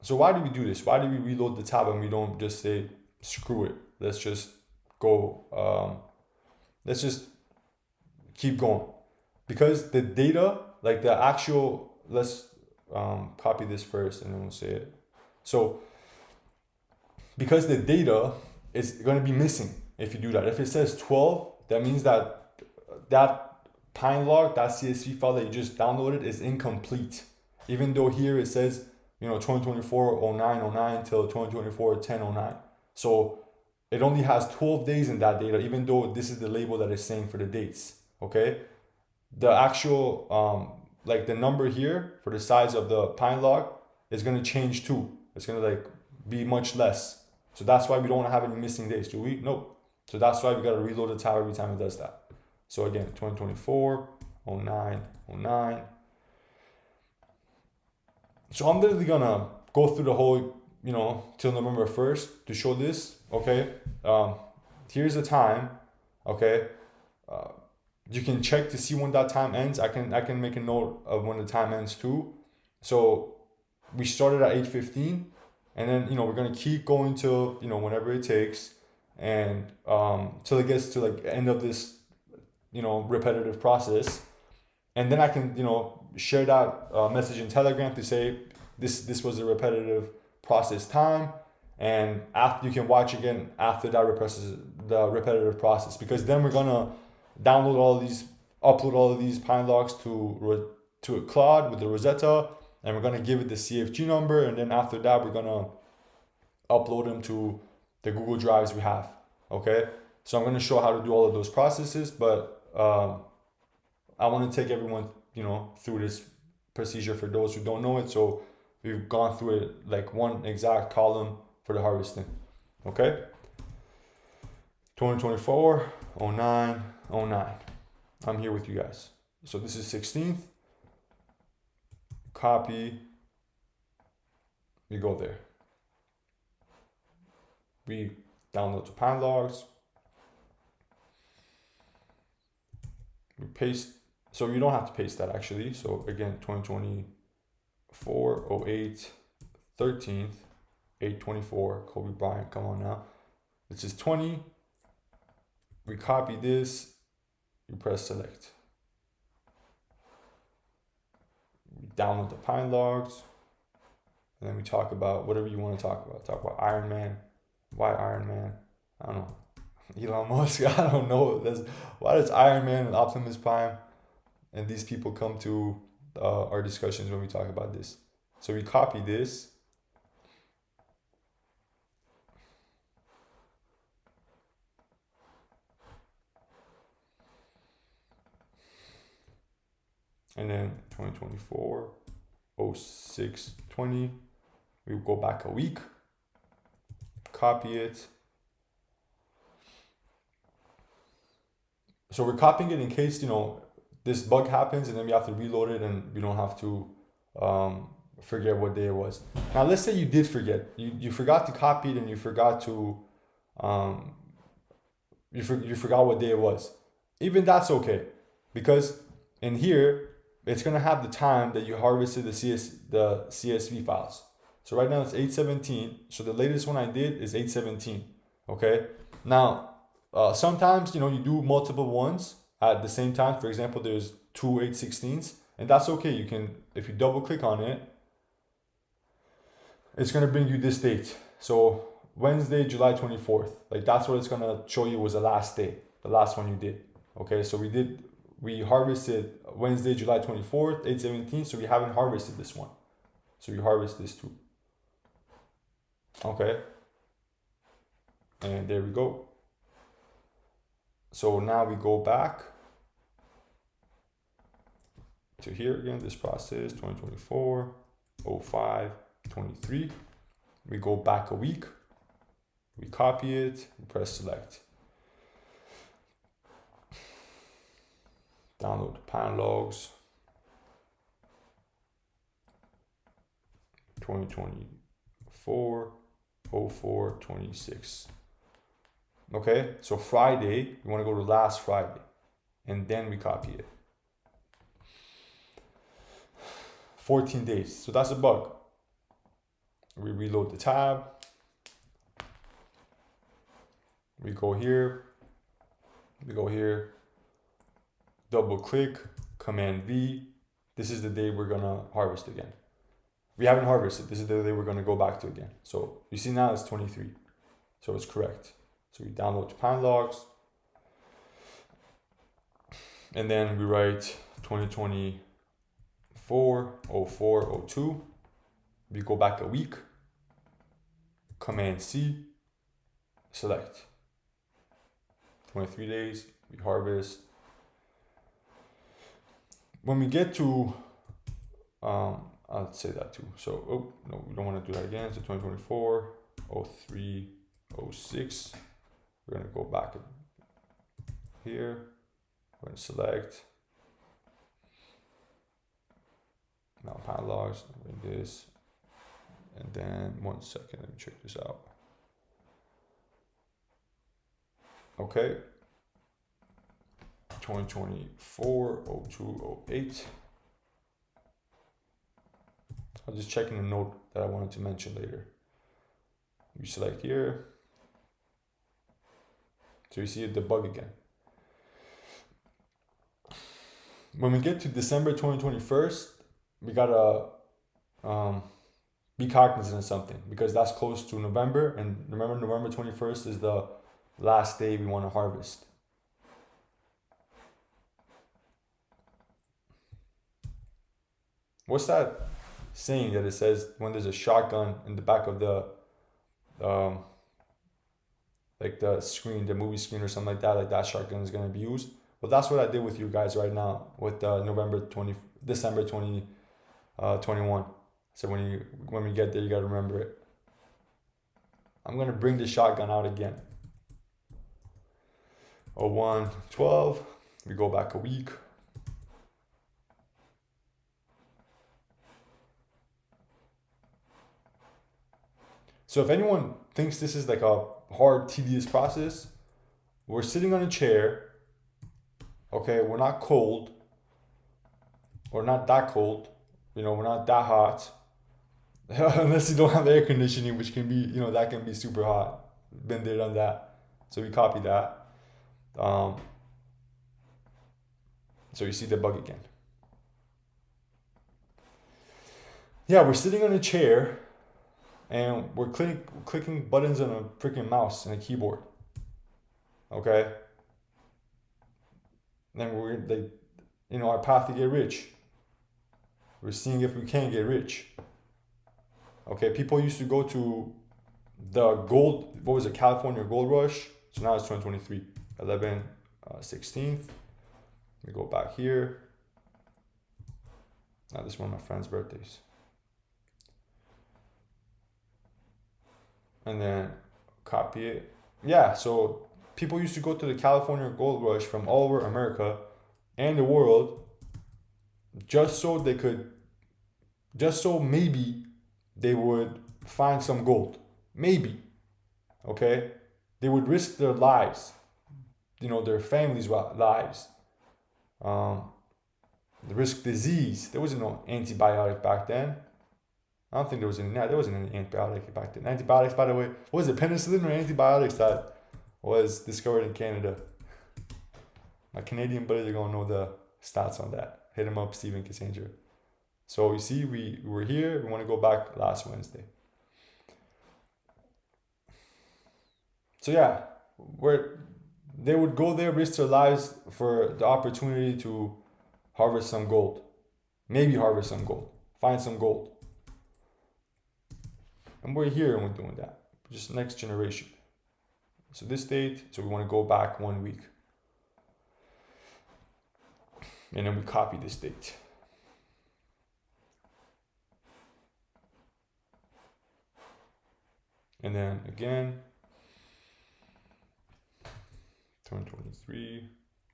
So why do we do this? Why do we reload the tab and we don't just say, screw it, let's just go, let's just keep going? Because the data, like the actual, let's copy this first and then we'll say it. So because the data is going to be missing if you do that. If it says 12, that means that pine log, that CSV file that you just downloaded is incomplete. Even though here it says, 2024-09-09 till 2024-10-09. So it only has 12 days in that data, even though this is the label that is saying for the dates. Okay. The actual, like the number here for the size of the pine log is going to change too. It's going to be much less. So that's why we don't want to have any missing days, do we? Nope. So that's why we got to reload the tab every time it does that. So again, 2024, 09, 09. So I'm literally gonna go through the whole, till November 1st to show this, okay? Here's the time, okay? You can check to see when that time ends. I can make a note of when the time ends too. So we started at 8:15, and then we're gonna keep going till whenever it takes, and till it gets to like the end of this repetitive process, and then I can share that message in Telegram to say this was a repetitive process time, and after you can watch again after that repetitive process, because then we're gonna upload all of these pine logs to a cloud with the Rosetta, and we're gonna give it the CFG number, and then after that we're gonna upload them to the Google Drives we have. Okay, so I'm gonna show how to do all of those processes, but I want to take everyone through this procedure for those who don't know it. So we've gone through it like one exact column for the harvesting. Okay, 2024, 09, 09. I'm here with you guys. So this is 16th. Copy. We go there. We download the pine logs. We paste. So you don't have to paste that actually. So again, 2024, 08, 13th, 8/24, Kobe Bryant, come on now. This is 20. We copy this, you press select. We download the pine logs, and then we talk about whatever you want to talk about. Talk about Iron Man. Why Iron Man? I don't know. Elon Musk, I don't know. Why does Iron Man and Optimus Prime and these people come to our discussions when we talk about this? So we copy this. And then 2024, 06, 20, we go back a week, copy it. So we're copying it in case, this bug happens, and then we have to reload it, and we don't have to forget what day it was. Now, let's say you did forget. You forgot to copy it, and you forgot to, you forgot what day it was. Even that's okay, because in here, it's gonna have the time that you harvested the CSV files. So right now it's 8/17. So the latest one I did is 8/17. Okay. Now, sometimes you do multiple ones at the same time. For example, there's two 8/16s, and that's okay. You can, if you double click on it, it's gonna bring you this date. So Wednesday, July 24th. Like that's what it's gonna show you was the last day, the last one you did. Okay. So we harvested Wednesday, July 24th, 8/17, so we haven't harvested this one. So you harvest this too. Okay. And there we go. So now we go back to here again, this process, 2024, 05, 23. We go back a week. We copy it, we press select. Download the pine logs. 2024, 04, 26. Okay, so Friday, you want to go to last Friday, and then we copy it. 14 days, so that's a bug. We reload the tab. We go here, double click, Command V. This is the day we're gonna harvest again. We haven't harvested, this is the day we're gonna go back to again. So you see now it's 23, so it's correct. So we download the pine logs, and then we write 2024, 04, 02. We go back a week, Command C, select. 23 days, we harvest. When we get to, I'll say that too. So, no, we don't want to do that again. So 2024, 03, 06. we're gonna go back here. We're gonna select now panel logs, like this, and then 1 second, let me check this out. Okay, 2024 02 08. I'm just checking a note that I wanted to mention later. You select here, so you see it debug again. When we get to December 2021, we gotta be cognizant of something, because that's close to November, and remember November 21st is the last day we want to harvest. What's that saying that it says when there's a shotgun in the back of the like the screen, the movie screen or something like that shotgun is going to be used? Well, that's what I did with you guys right now with December 2021. So when we get there, you got to remember it. I'm going to bring the shotgun out again. 01/12, we go back a week. So if anyone thinks this is like a hard, tedious process, we're sitting on a chair, okay, we're not cold, or not that cold, you know, we're not that hot, unless you don't have air conditioning, which can be, you know, that can be super hot. Been there, done that. So we copy that. So you see the bug again. Yeah, we're sitting on a chair and we're clicking buttons on a freaking mouse and a keyboard. Okay. Then we're like, you know, our path to get rich. We're seeing if we can get rich. Okay, people used to go to the gold, what was it, California gold rush. So now it's 2023, 11/16. We go back here. Now this is one of my friend's birthdays. And then copy it. Yeah, so people used to go to the California gold rush from all over America and the world just so maybe they would find some gold. Maybe. Okay? They would risk their lives, you know, their families' lives. They risk disease. There wasn't no antibiotic back then. I don't think there wasn't any antibiotic back then. Antibiotics, by the way, what was it, penicillin or antibiotics that was discovered in Canada? My Canadian buddies are gonna know the stats on that. Hit him up, Stephen Cassandra. So you see, we were here. We want to go back last Wednesday. So yeah, they would go there, risk their lives for the opportunity to harvest some gold. Maybe harvest some gold. Find some gold. And we're here and we're doing that. Just next generation. So this date, so we want to go back 1 week. And then we copy this date. And then again, 2023,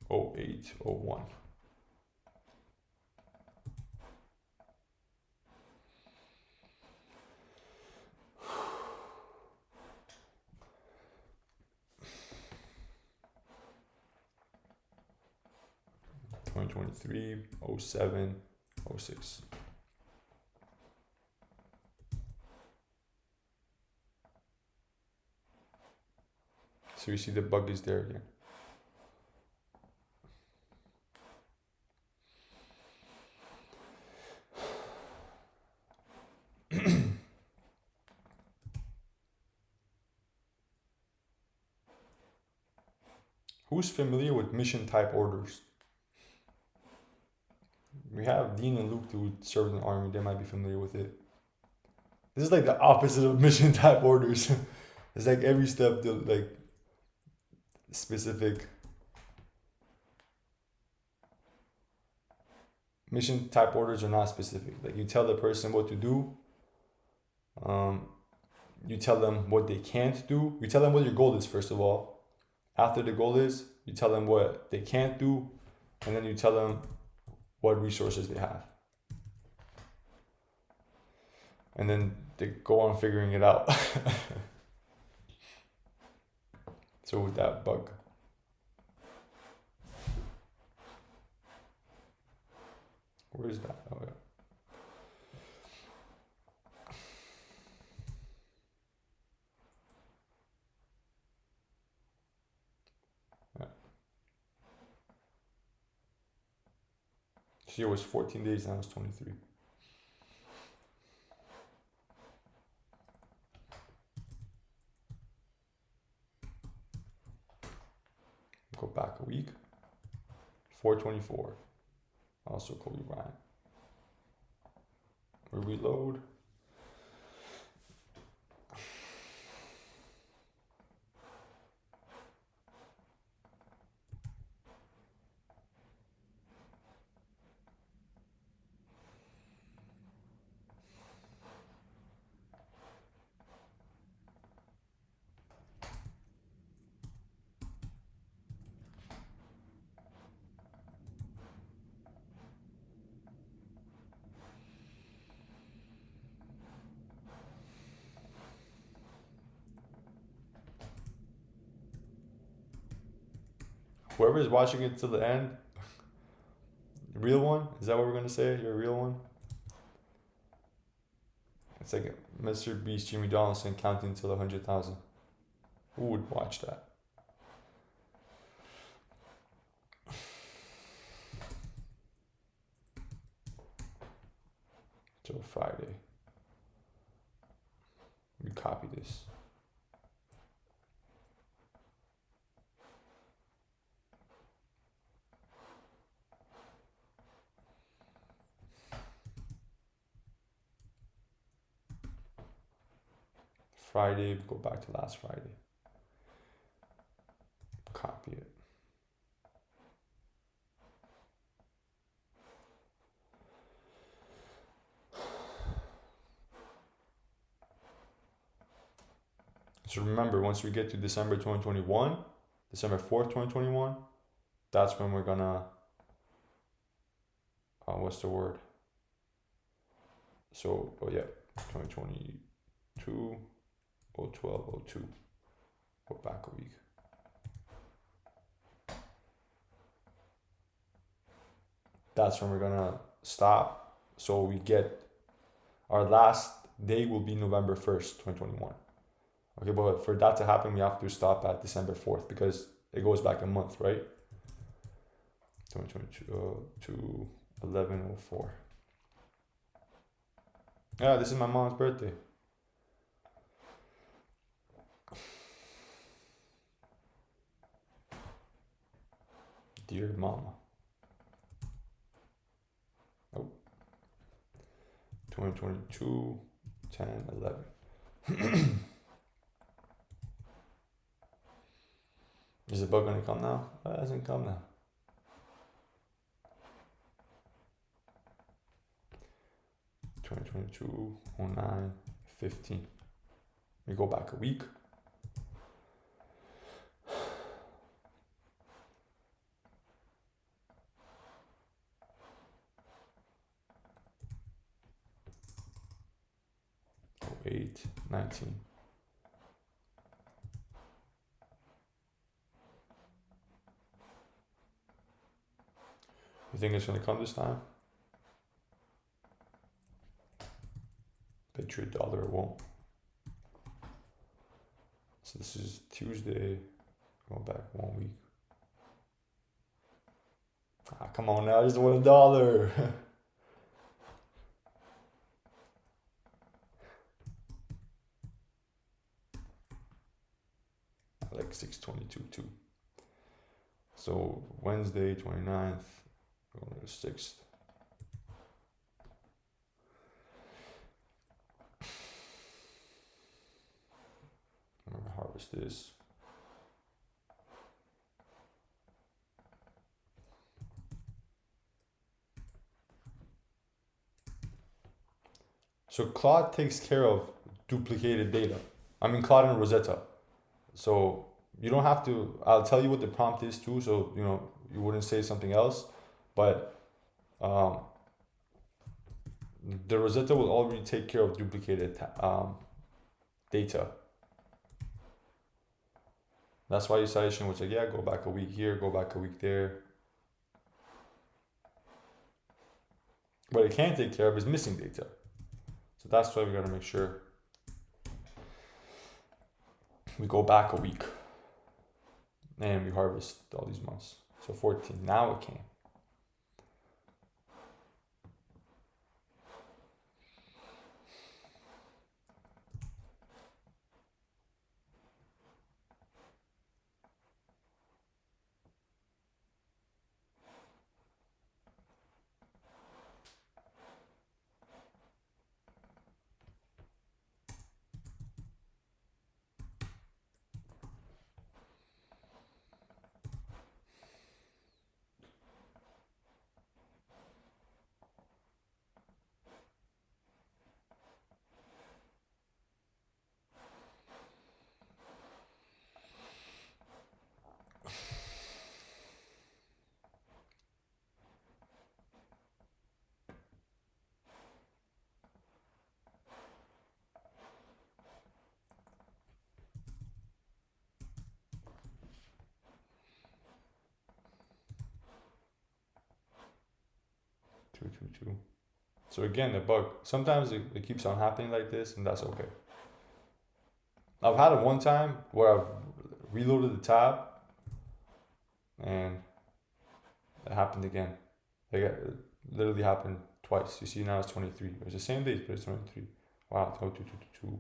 08, 01. '23, 07, 06. So you see the bug is there again. Who's familiar with mission type orders? We have Dean and Luke who served in the army. They might be familiar with it. This is like the opposite of mission type orders. It's like every step, like specific. Mission type orders are not specific. Like you tell the person what to do. You tell them what they can't do. You tell them what your goal is, first of all. After the goal is, you tell them what they can't do, and then you tell them what resources they have. And then they go on figuring it out. So with that bug. Where is that? Oh, yeah. This year was 14 days, now it's 23. Go back a week. 424. Also Kobe Bryant. We reload. Whoever is watching it till the end, real one? Is that what we're gonna say? You're a real one? It's like Mr. Beast, Jimmy Donaldson counting till 100,000. Who would watch that? Till Friday. We copy this. Friday, we go back to last Friday. Copy it. So remember, once we get to December 2021, December 4th, 2021, that's when we're gonna, what's the word? So, 2022, 012, 02, go back a week. That's when we're gonna stop. So we get, our last day will be November 1st, 2021. Okay, but for that to happen, we have to stop at December 4th because it goes back a month, right? 2022 to 11/04. Yeah, this is my mom's birthday. Dear mama. Oh. 2022, 10/11. Is the bug gonna come now? It hasn't come now. (2022, 09, 15). We go back a week. Oh, 8, 19. You think it's gonna come this time? Bet you $1 it won't. So this is Tuesday. Go back 1 week. Ah, come on now, I just want $1. I like 622 too. So Wednesday, 29th, going to the 6th. I'm gonna harvest this. So Claude takes care of duplicated data. I mean Claude and Rosetta. So you don't have to, I'll tell you what the prompt is too, so you know you wouldn't say something else, but the Rosetta will already take care of duplicated data. That's why your suggestion was like, yeah, go back a week here, go back a week there. What it can't take care of is missing data. So that's why we gotta make sure we go back a week and we harvest all these months. So 14, now it can. Two. So again, the bug, sometimes it keeps on happening like this, and that's okay. I've had it one time where I've reloaded the tab and it happened again. Like it literally happened twice. You see now it's 23. It was the same date, but it's 23. Wow, 222.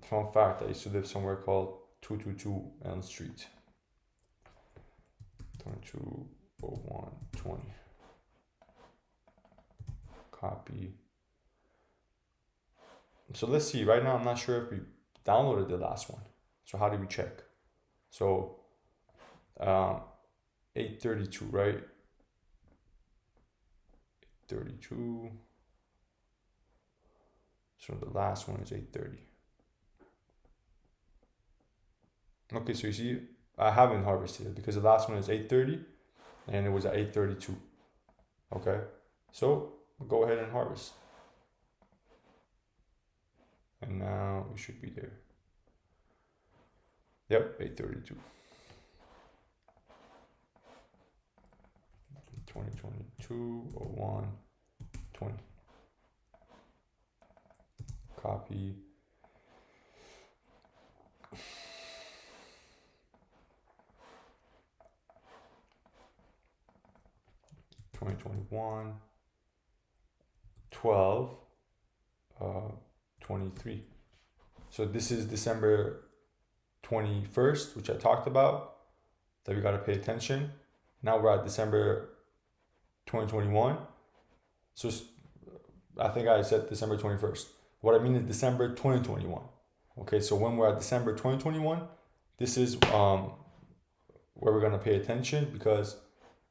Fun fact, I used to live somewhere called 222 Elm Street. 220120. Copy. So let's see, right now I'm not sure if we downloaded the last one. So how do we check? So 832, right? 832. So the last one is 830. Okay, so you see, I haven't harvested it because the last one is 830 and it was at 832. Okay, so we'll go ahead and harvest. And now we should be there. Yep, 832. 2022-01-20. Copy. (2021) 12 23. So this is December 21st, which I talked about, that we got to pay attention. Now we're at December 2021. So I think I said December 21st. What I mean is December 2021. Okay, so when we're at December 2021, this is where we're going to pay attention, because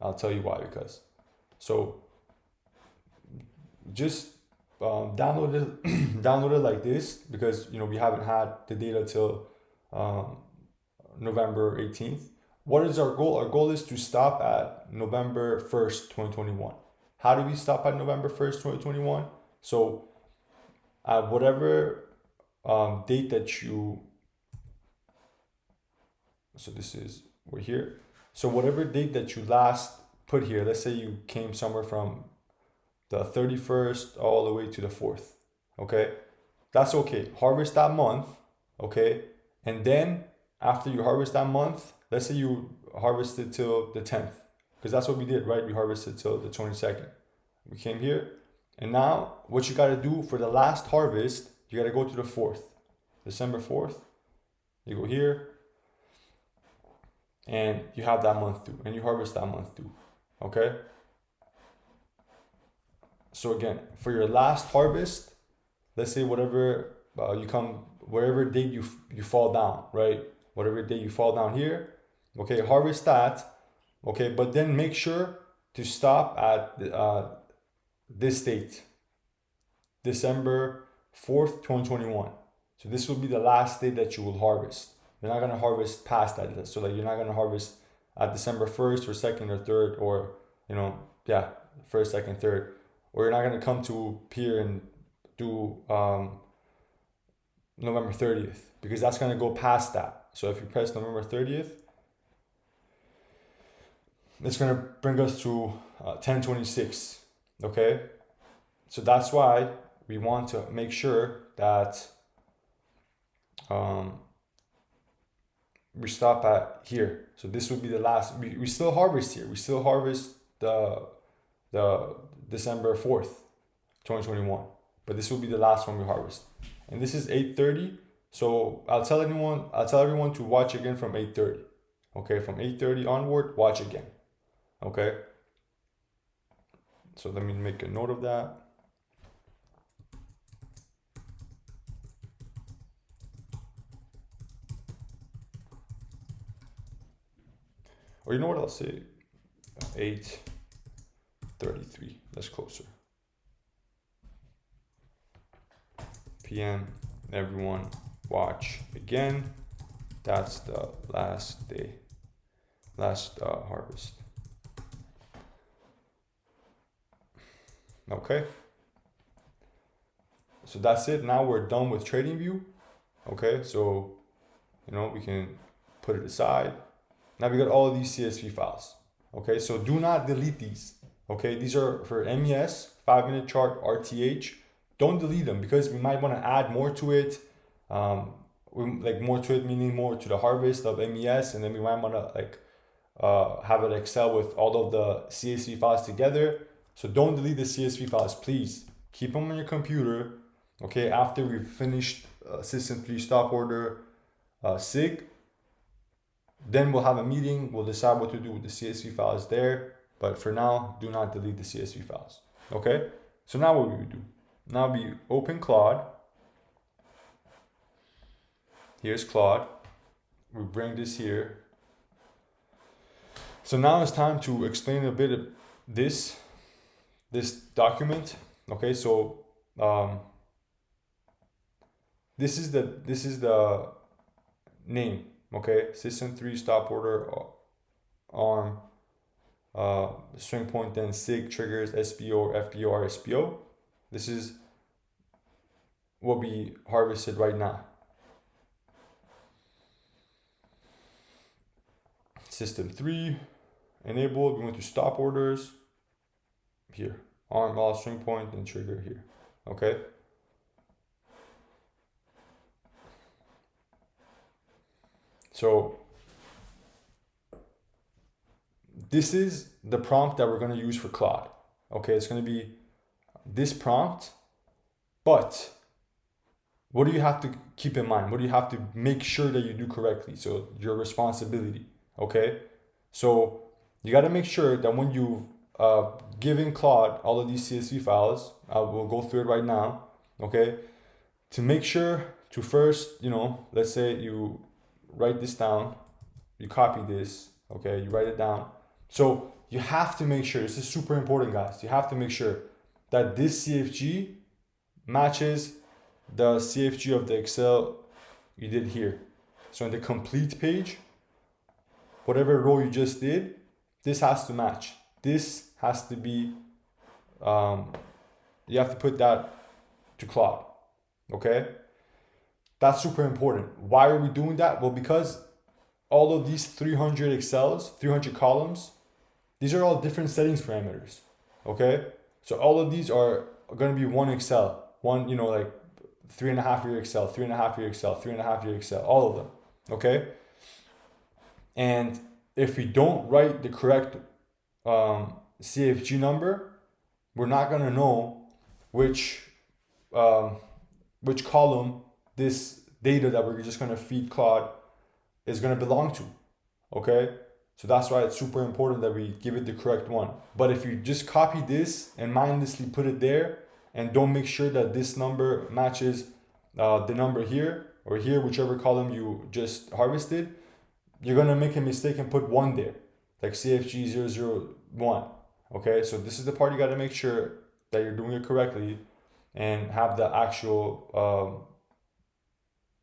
I'll tell you why. Because so just download it like this, because you know we haven't had the data till November 18th. What is our goal? Our goal is to stop at November 1st, 2021. How do we stop at November 1st, 2021? So at whatever date that you, so this is, we're here. So whatever date that you last put here, let's say you came somewhere from the 31st all the way to the 4th, okay? That's okay. Harvest that month, okay? And then after you harvest that month, let's say you harvested till the 10th, because that's what we did, right? We harvested till the 22nd. We came here, and now what you gotta do for the last harvest, you gotta go to the 4th, December 4th. You go here, and you have that month due, and you harvest that month due, okay? So again, for your last harvest, let's say whatever you come, wherever date you fall down, right? Whatever date you fall down here, okay, harvest that, okay, but then make sure to stop at this date, December 4th, 2021. So this will be the last day that you will harvest, You're not gonna harvest past that. So like you're not gonna harvest at December 1st or 2nd or 3rd, or yeah, 1st, 2nd, 3rd, or you're not gonna come to here and do November 30th, because that's gonna go past that. So if you press November 30th, it's gonna bring us to 10/26. Okay, so that's why we want to make sure that we stop at here. So this would be the last. We still harvest here. We still harvest the December 4th, 2021. But this will be the last one we harvest. And this is 8:30. So I'll tell everyone to watch again from 8:30. Okay, from 8:30 onward, watch again. Okay. So let me make a note of that. Or you know what, I'll say 8:33. That's closer. PM, everyone watch again. That's the last day, last harvest. Okay. So that's it. Now we're done with TradingView. Okay, so we can put it aside. Now we got all of these CSV files. Okay, so do not delete these. Okay, these are for MES, 5-minute chart, RTH. Don't delete them, because we might want to add more to it. More to it meaning more to the harvest of MES, and then we might want to have an Excel with all of the CSV files together. So don't delete the CSV files, please. Keep them on your computer. Okay, after we've finished System 3 stop order SIG, then we'll have a meeting. We'll decide what to do with the CSV files there. But for now, do not delete the CSV files. Okay, so now what we do? Now we open Claude. Here's Claude. We bring this here. So now it's time to explain a bit of this document. Okay, so this is the name. Okay, System 3 stop order arm, swing point, then SIG triggers SPO, FPO, RSPO. This is what we harvested right now. System 3 enabled. We went to stop orders here, arm, all, swing point, and trigger here. Okay. So this is the prompt that we're going to use for Claude. Okay, it's going to be this prompt, but what do you have to keep in mind? What do you have to make sure that you do correctly? So your responsibility. Okay, so you got to make sure that when you giving Claude all of these CSV files, we'll go through it right now. Okay, to make sure to first, let's say you write this down, you copy this, okay, you write it down. So you have to make sure, this is super important, guys, you have to make sure that this CFG matches the CFG of the Excel you did here. So in the complete page, whatever row you just did, this has to match. This has to be, you have to put that to Claude, okay? That's super important. Why are we doing that? Well, because all of these 300 Excels, 300 columns, these are all different settings parameters, okay? So all of these are going to be one Excel, one, like 3.5 year Excel, 3.5 year Excel, 3.5 year Excel, all of them, okay? And if we don't write the correct CFG number, we're not going to know which column this data that we're just going to feed Claude is going to belong to. Okay, so that's why it's super important that we give it the correct one. But if you just copy this and mindlessly put it there and don't make sure that this number matches the number here or here, whichever column you just harvested, you're going to make a mistake and put 1 there, like CFG 001. Okay, so this is the part you got to make sure that you're doing it correctly and have the actual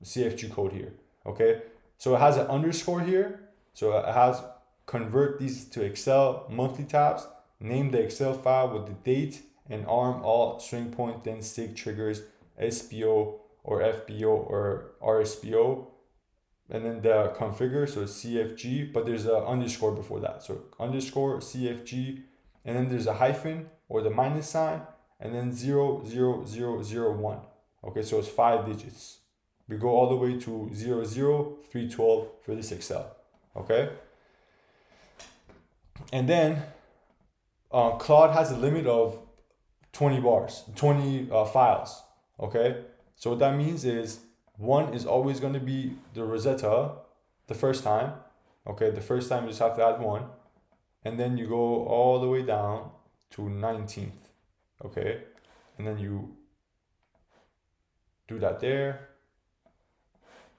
CFG code here. Okay, So it has an underscore here. So it has convert these to Excel monthly tabs, name the Excel file with the date, and arm all string point, then sig triggers, SPO or FBO or RSPO, and then the configure, so CFG, but there's an underscore before that. So underscore CFG, and then there's a hyphen or the minus sign, and then 00001. Okay, so it's 5 digits. We go all the way to 00312 for this Excel. Okay, and then Claude has a limit of 20 bars, 20 files. Okay, so what that means is one is always going to be the Rosetta the first time. Okay, the first time you just have to add one, and then you go all the way down to 19th. Okay, and then you do that there,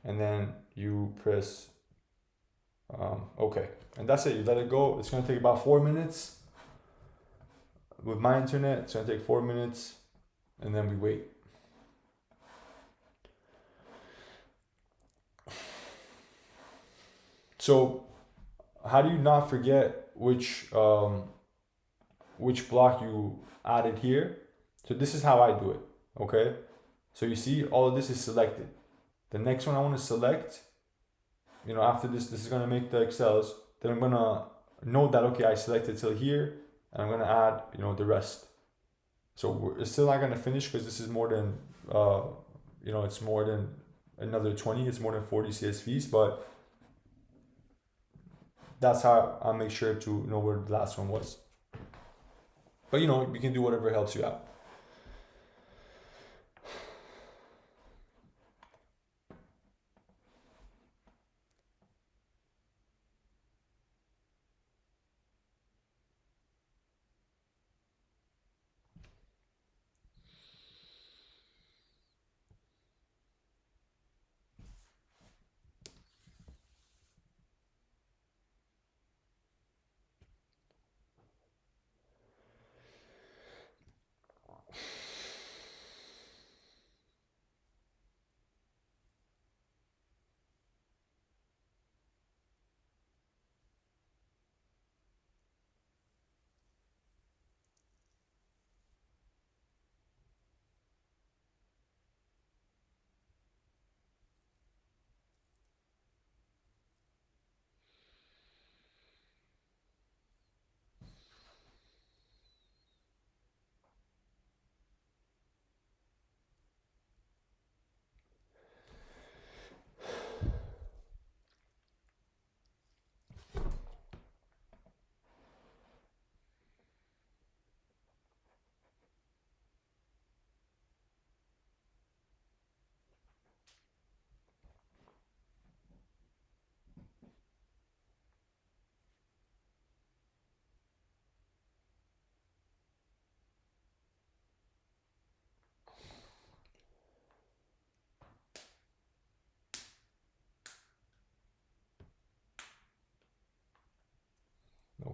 and then you press okay, and that's it. You let it go. It's going to take about 4 minutes. With my internet, it's going to take 4 minutes, and then we wait. So how do you not forget which block you added here? So this is how I do it. Okay, so you see all of this is selected. The next one I want to select, after this is going to make the Excels. Then I'm going to note that, okay, I selected till here, and I'm going to add the rest. So it's still not going to finish because this is more than it's more than another 20. It's more than 40 CSVs, but that's how I make sure to know where the last one was. But you can do whatever helps you out.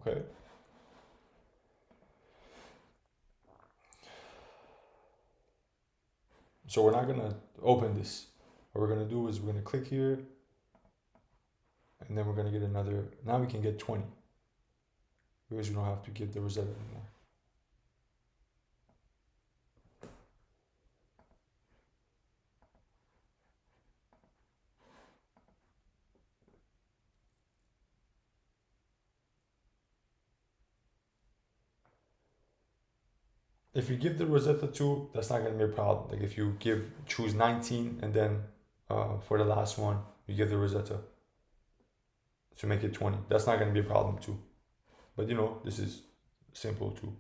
Okay. So we're not gonna open this. What we're gonna do is we're gonna click here, and then we're gonna get another. Now we can get 20 because we don't have to give the Rosetta anymore. If you give the Rosetta 2, that's not gonna be a problem. Like if you choose 19 and then for the last one you give the Rosetta to make it 20, that's not gonna be a problem too. But this is simple too.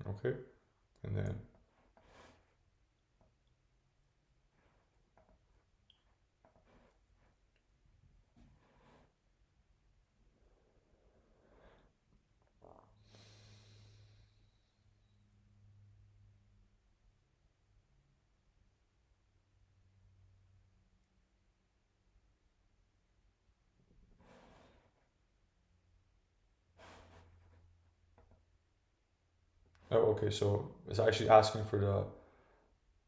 Okay, and then Oh, okay, so it's actually asking for the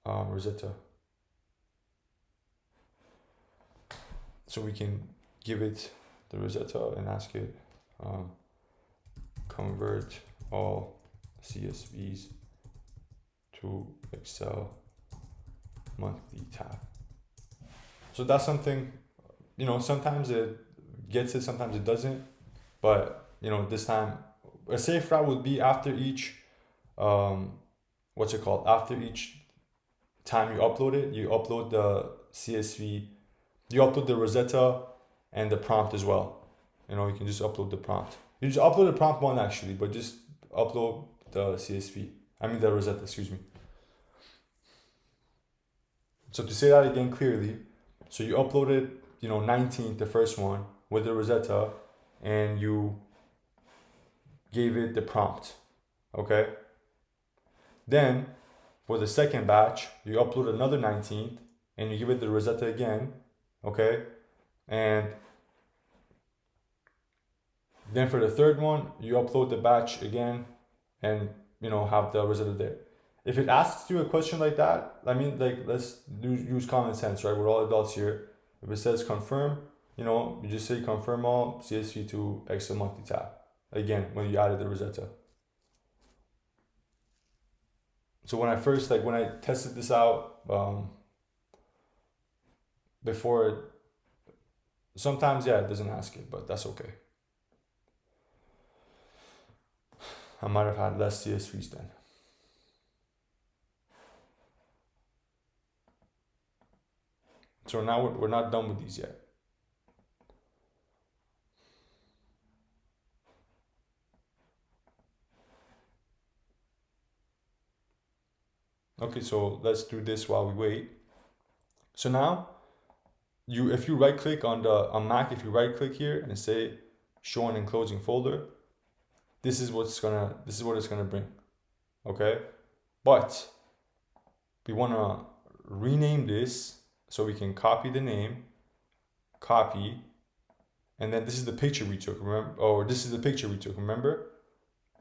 Rosetta. So we can give it the Rosetta and ask it convert all CSVs to Excel monthly tab. So that's something, sometimes it gets it, sometimes it doesn't. But, this time, a safe route would be after each, after each time you upload it, you upload the CSV, you upload the Rosetta and the prompt as well. You can just upload the prompt. You just upload the prompt one actually, but just upload the CSV. I mean the Rosetta, excuse me. So to say that again clearly, so you uploaded, 19th, the first one, with the Rosetta, and you gave it the prompt, okay? Then, for the second batch, you upload another 19th, and you give it the Rosetta again, okay? And then for the third one, you upload the batch again, and, have the Rosetta there. If it asks you a question like that, let's use common sense, right? We're all adults here. If it says confirm, you just say confirm all CSV to Excel monthly tab. Again, when you added the Rosetta. So when I tested this out before, sometimes, it doesn't ask it, but that's okay. I might have had less CSVs then. So now we're not done with these yet. Okay, so let's do this while we wait. So now, if you right click on Mac, if you right click here and say show and enclosing folder, this is what it's gonna bring. Okay, but we wanna rename this so we can copy the name, copy, and then this is the picture we took. Remember,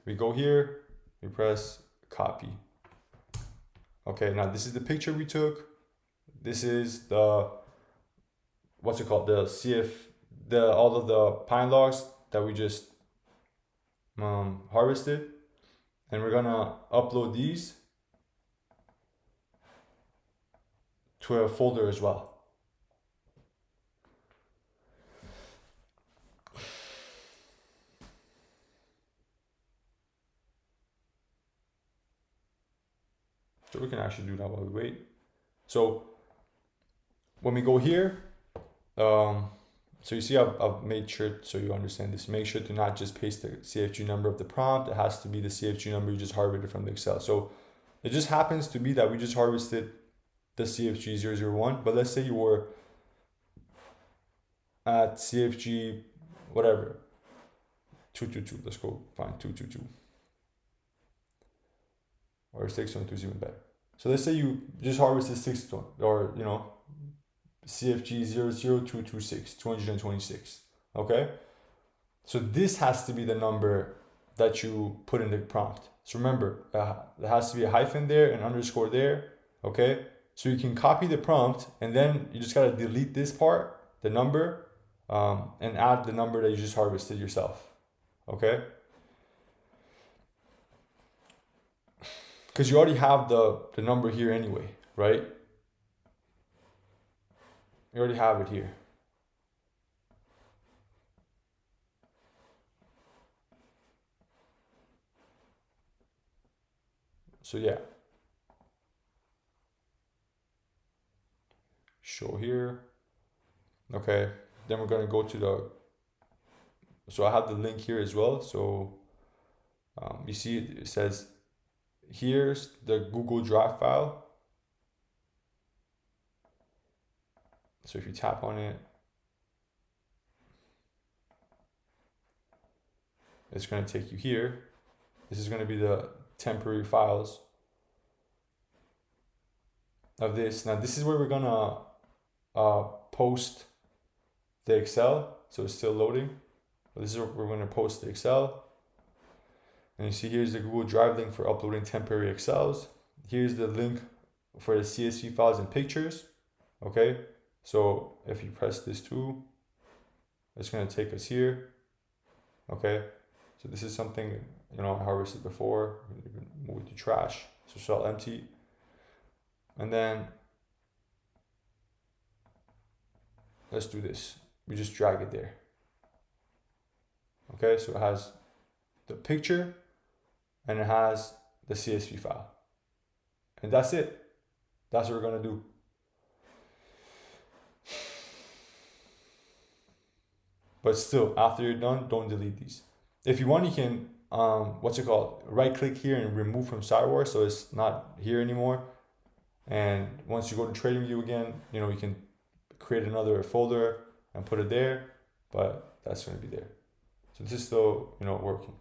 we go here, we press copy. Okay, now this is the picture we took. This is the all of the pine logs that we just harvested, and we're gonna upload these to a folder as well. So we can actually do that while we wait. So when we go here, so you see I've made sure, so you understand this, make sure to not just paste the CFG number of the prompt. It has to be the CFG number you just harvested from the Excel. So it just happens to be that we just harvested the CFG 001, but let's say you were at CFG whatever 222. Let's go find 222, or 622 is even better. So let's say you just harvested 620, or CFG 00226, 226. Okay, so this has to be the number that you put in the prompt. So remember, there has to be a hyphen there, an underscore there. Okay, so you can copy the prompt, and then you just gotta delete this part, the number, and add the number that you just harvested yourself. Okay, because you already have the number here anyway, right? You already have it here. So yeah. Show here. Okay, then we're gonna go to so I have the link here as well. So you see it says, here's the Google Drive file. So if you tap on it, it's going to take you here. This is going to be the temporary files of this. Now this is where we're going to post the Excel. So it's still loading. This is where we're going to post the Excel. And you see here's the Google Drive link for uploading temporary Excels. Here's the link for the CSV files and pictures. Okay, so if you press this too, it's going to take us here. Okay, so this is something, you know, I harvested before. Move it to trash, so it's all empty. And then let's do this. We just drag it there. Okay, so it has the picture and it has the CSV file. And that's it. That's what we're going to do. But still, after you're done, don't delete these. If you want, you can, right click here and remove from Sidewar, so it's not here anymore. And once you go to TradingView again, you know, you can create another folder and put it there, but that's going to be there. So this is still, you know, working.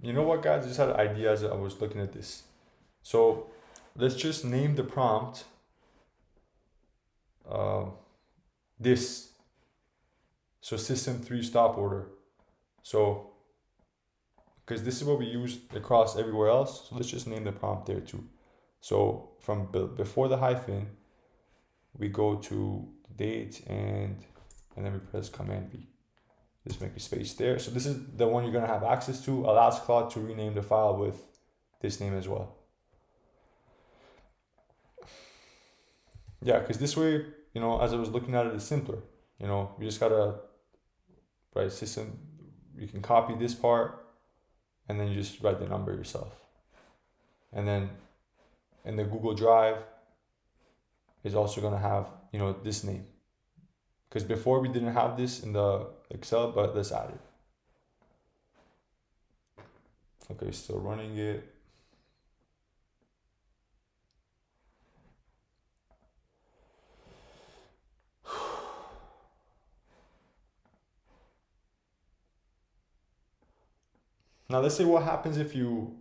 You know what, guys? I just had an idea as I was looking at this. So let's just name the prompt this. So system 3 stop order. So because this is what we use across everywhere else, so let's just name the prompt there too. So from before the hyphen, we go to date and then we press Command B. Just make a space there. So this is the one you're gonna have access to. Allows Claude to rename the file with this name as well. Yeah, because this way, you know, as I was looking at it, it's simpler. You know, you just gotta write system. You can copy this part, and then you just write the number yourself. And then in the Google Drive is also gonna have, you know, this name. Because before we didn't have this in the Excel, but let's add it. Okay, still running it. Now let's say what happens if you,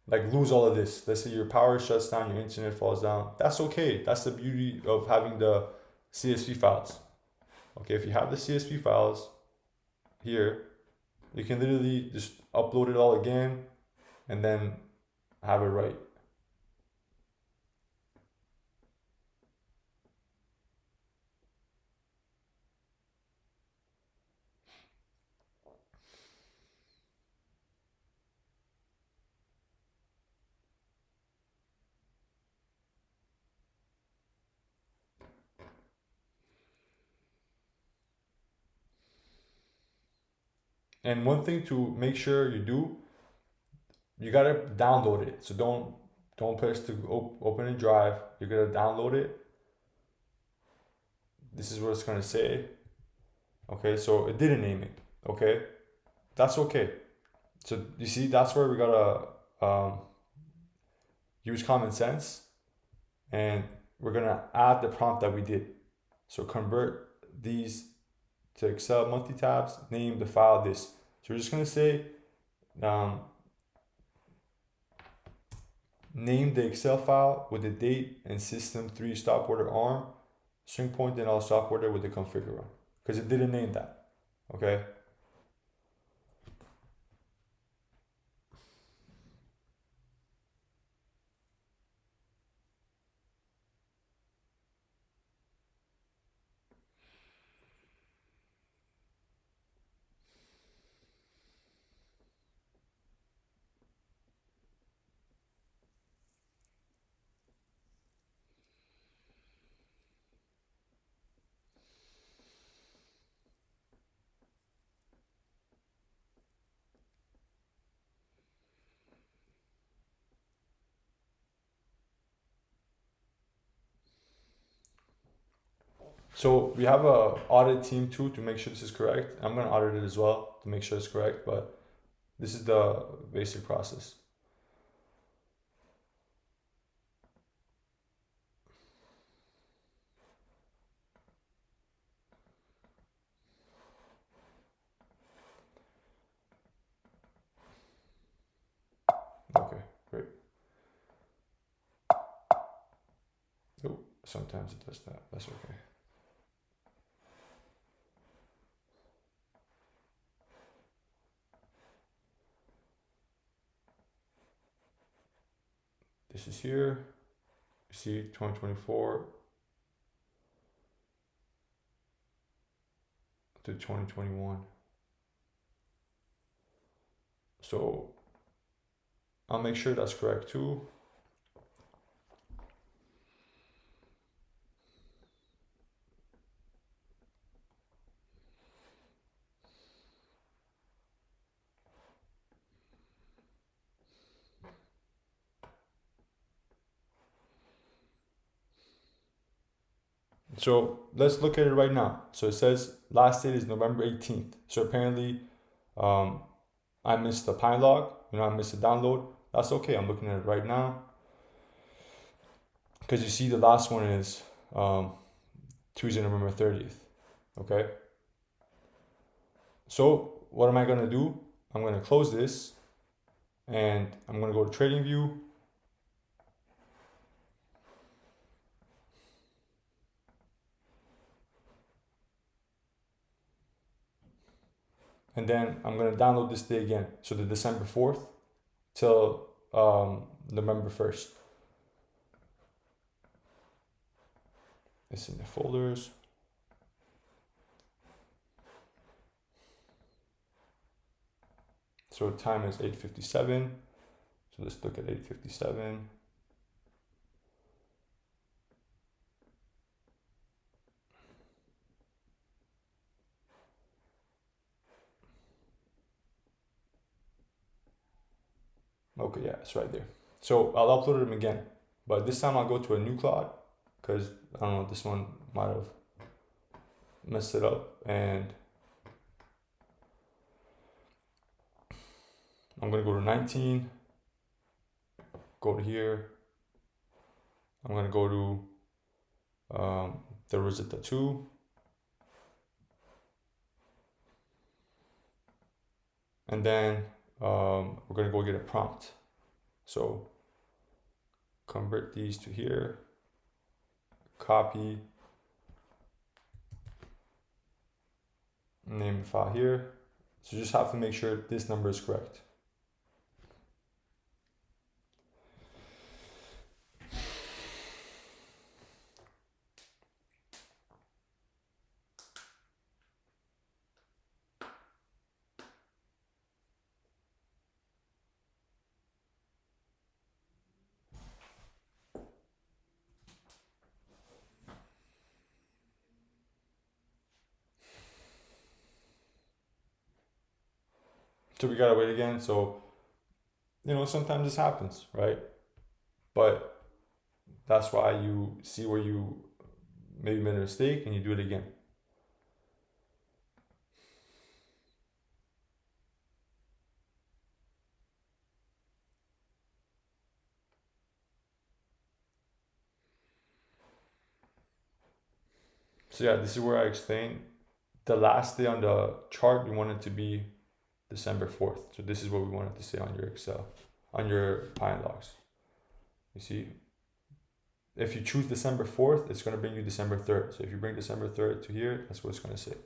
like lose all of this. Let's say your power shuts down, your internet falls down. That's okay. That's the beauty of having the CSV files. Okay, if you have the CSV files here, you can literally just upload it all again and then have it right. And one thing to make sure you do, you gotta download it. So don't press to open a drive. You're gonna download it. This is what it's gonna say. Okay, so it didn't name it. Okay, that's okay. So you see, that's where we gotta use common sense, and we're gonna add the prompt that we did. So convert these to Excel multi-tabs, name the file this. So we're just gonna say, name the Excel file with the date and system 3 stop order arm, string point and all stop order with the configure on, because it didn't name that. Okay. So we have a audit team too to make sure this is correct. I'm gonna audit it as well to make sure it's correct, but this is the basic process. Okay, great. Oh, sometimes it does that. That's okay. This is here. You see 2024 to 2021. So I'll make sure that's correct too. So let's look at it right now. So it says last date is November 18th. So apparently I missed the Pine log, I missed the download. That's okay. I'm looking at it right now. Because you see the last one is Tuesday, November 30th. Okay. So what am I going to do? I'm going to close this and I'm going to go to TradingView. And then I'm going to download this day again. So the December 4th till November 1st. It's in the folders. So time is 8:57. So let's look at 8:57. Okay, yeah, it's right there. So I'll upload them again, but this time I'll go to a new cloud because I don't know, this one might have messed it up, and I'm gonna go to 19, go to here. I'm gonna go to the Rosetta 2. And then we're gonna go get a prompt. So convert these to here, copy, name the file here. So you just have to make sure this number is correct. So we gotta wait again. So, sometimes this happens, right? But that's why you see where you maybe made a mistake and you do it again. So yeah, this is where I explain the last day on the chart, we want it to be December 4th. So this is what we wanted to say on your Excel, on your Pine logs. You see, if you choose December 4th, it's going to bring you December 3rd. So if you bring December 3rd to here, that's what it's going to say.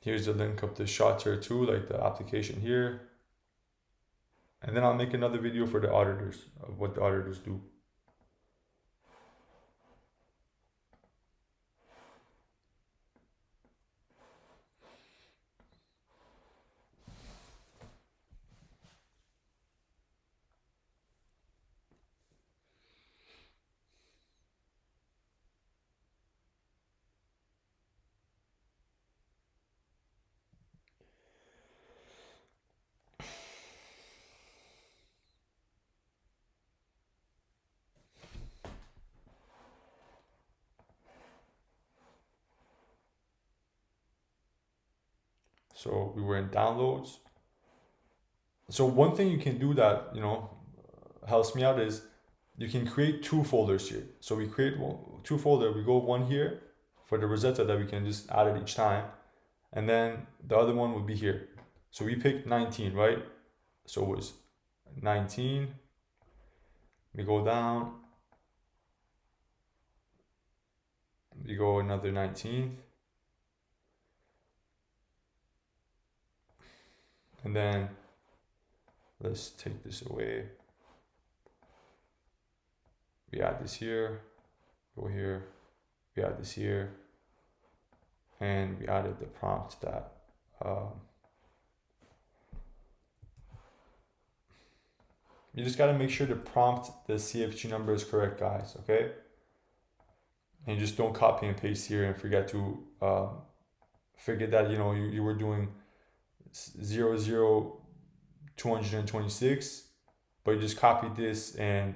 Here's the link of the Shotter too, like the application here. And then I'll make another video for the auditors of what the auditors do. So we were in downloads. So one thing you can do that, helps me out is you can create two folders here. So we create two folders. We go one here for the Rosetta that we can just add it each time. And then the other one would be here. So we picked 19, right? So it was 19. We go down. We go another 19. And then let's take this away. We add this here, go here, we add this here, and we added the prompt that you just got to make sure to prompt the CFG number is correct, guys, okay? And you just don't copy and paste here and forget to forget that you were doing 226, but you just copied this and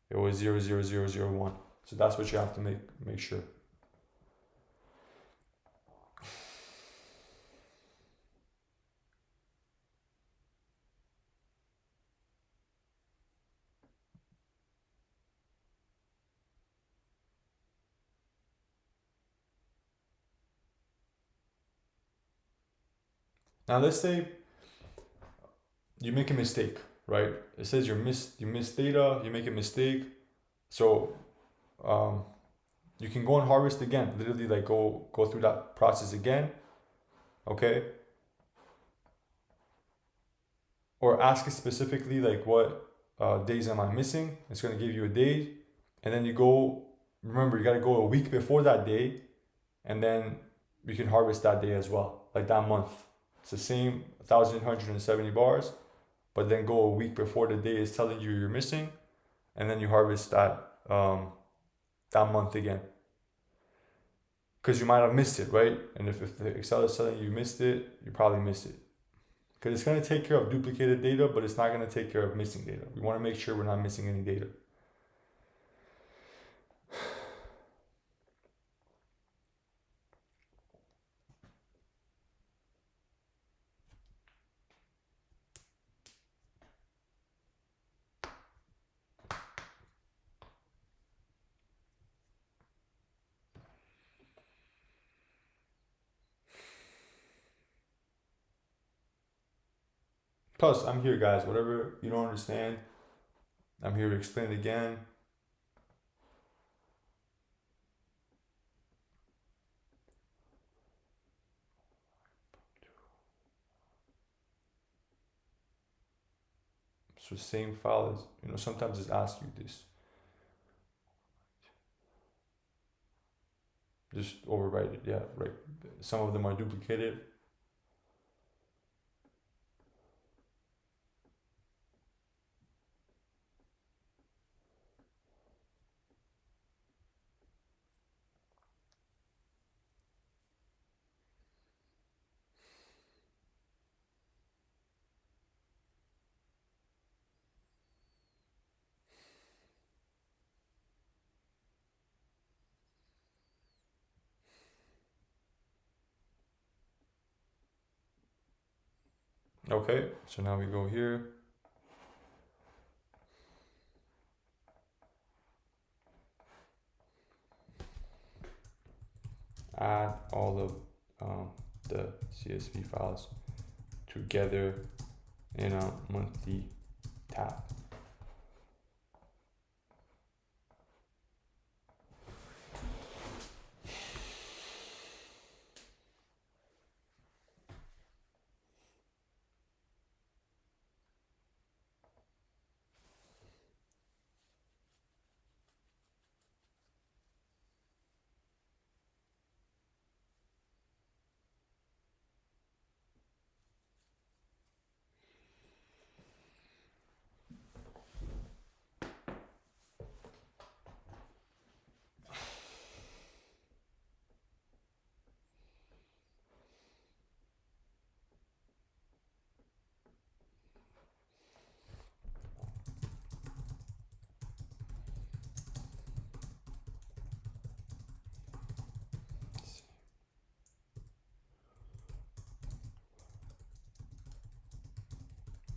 it was 00001. So that's what you have to make sure. Now let's say you make a mistake, right? It says you missed data, you make a mistake. So you can go and harvest again, literally like go through that process again, okay? Or ask it specifically like what days am I missing? It's gonna give you a day, and then you go, remember you gotta go a week before that day, and then you can harvest that day as well, like that month. It's the same 1,170 bars, but then go a week before the day is telling you you're missing, and then you harvest that that month again. Because you might have missed it, right? And if the Excel is telling you missed it, you probably missed it. Because it's going to take care of duplicated data, but it's not going to take care of missing data. We want to make sure we're not missing any data. Plus, I'm here, guys. Whatever you don't understand, I'm here to explain it again. So same file as, sometimes it asks you this. Just overwrite it, yeah, right. Some of them are duplicated. Okay, so now we go here. Add all of the CSV files together in a monthly tab.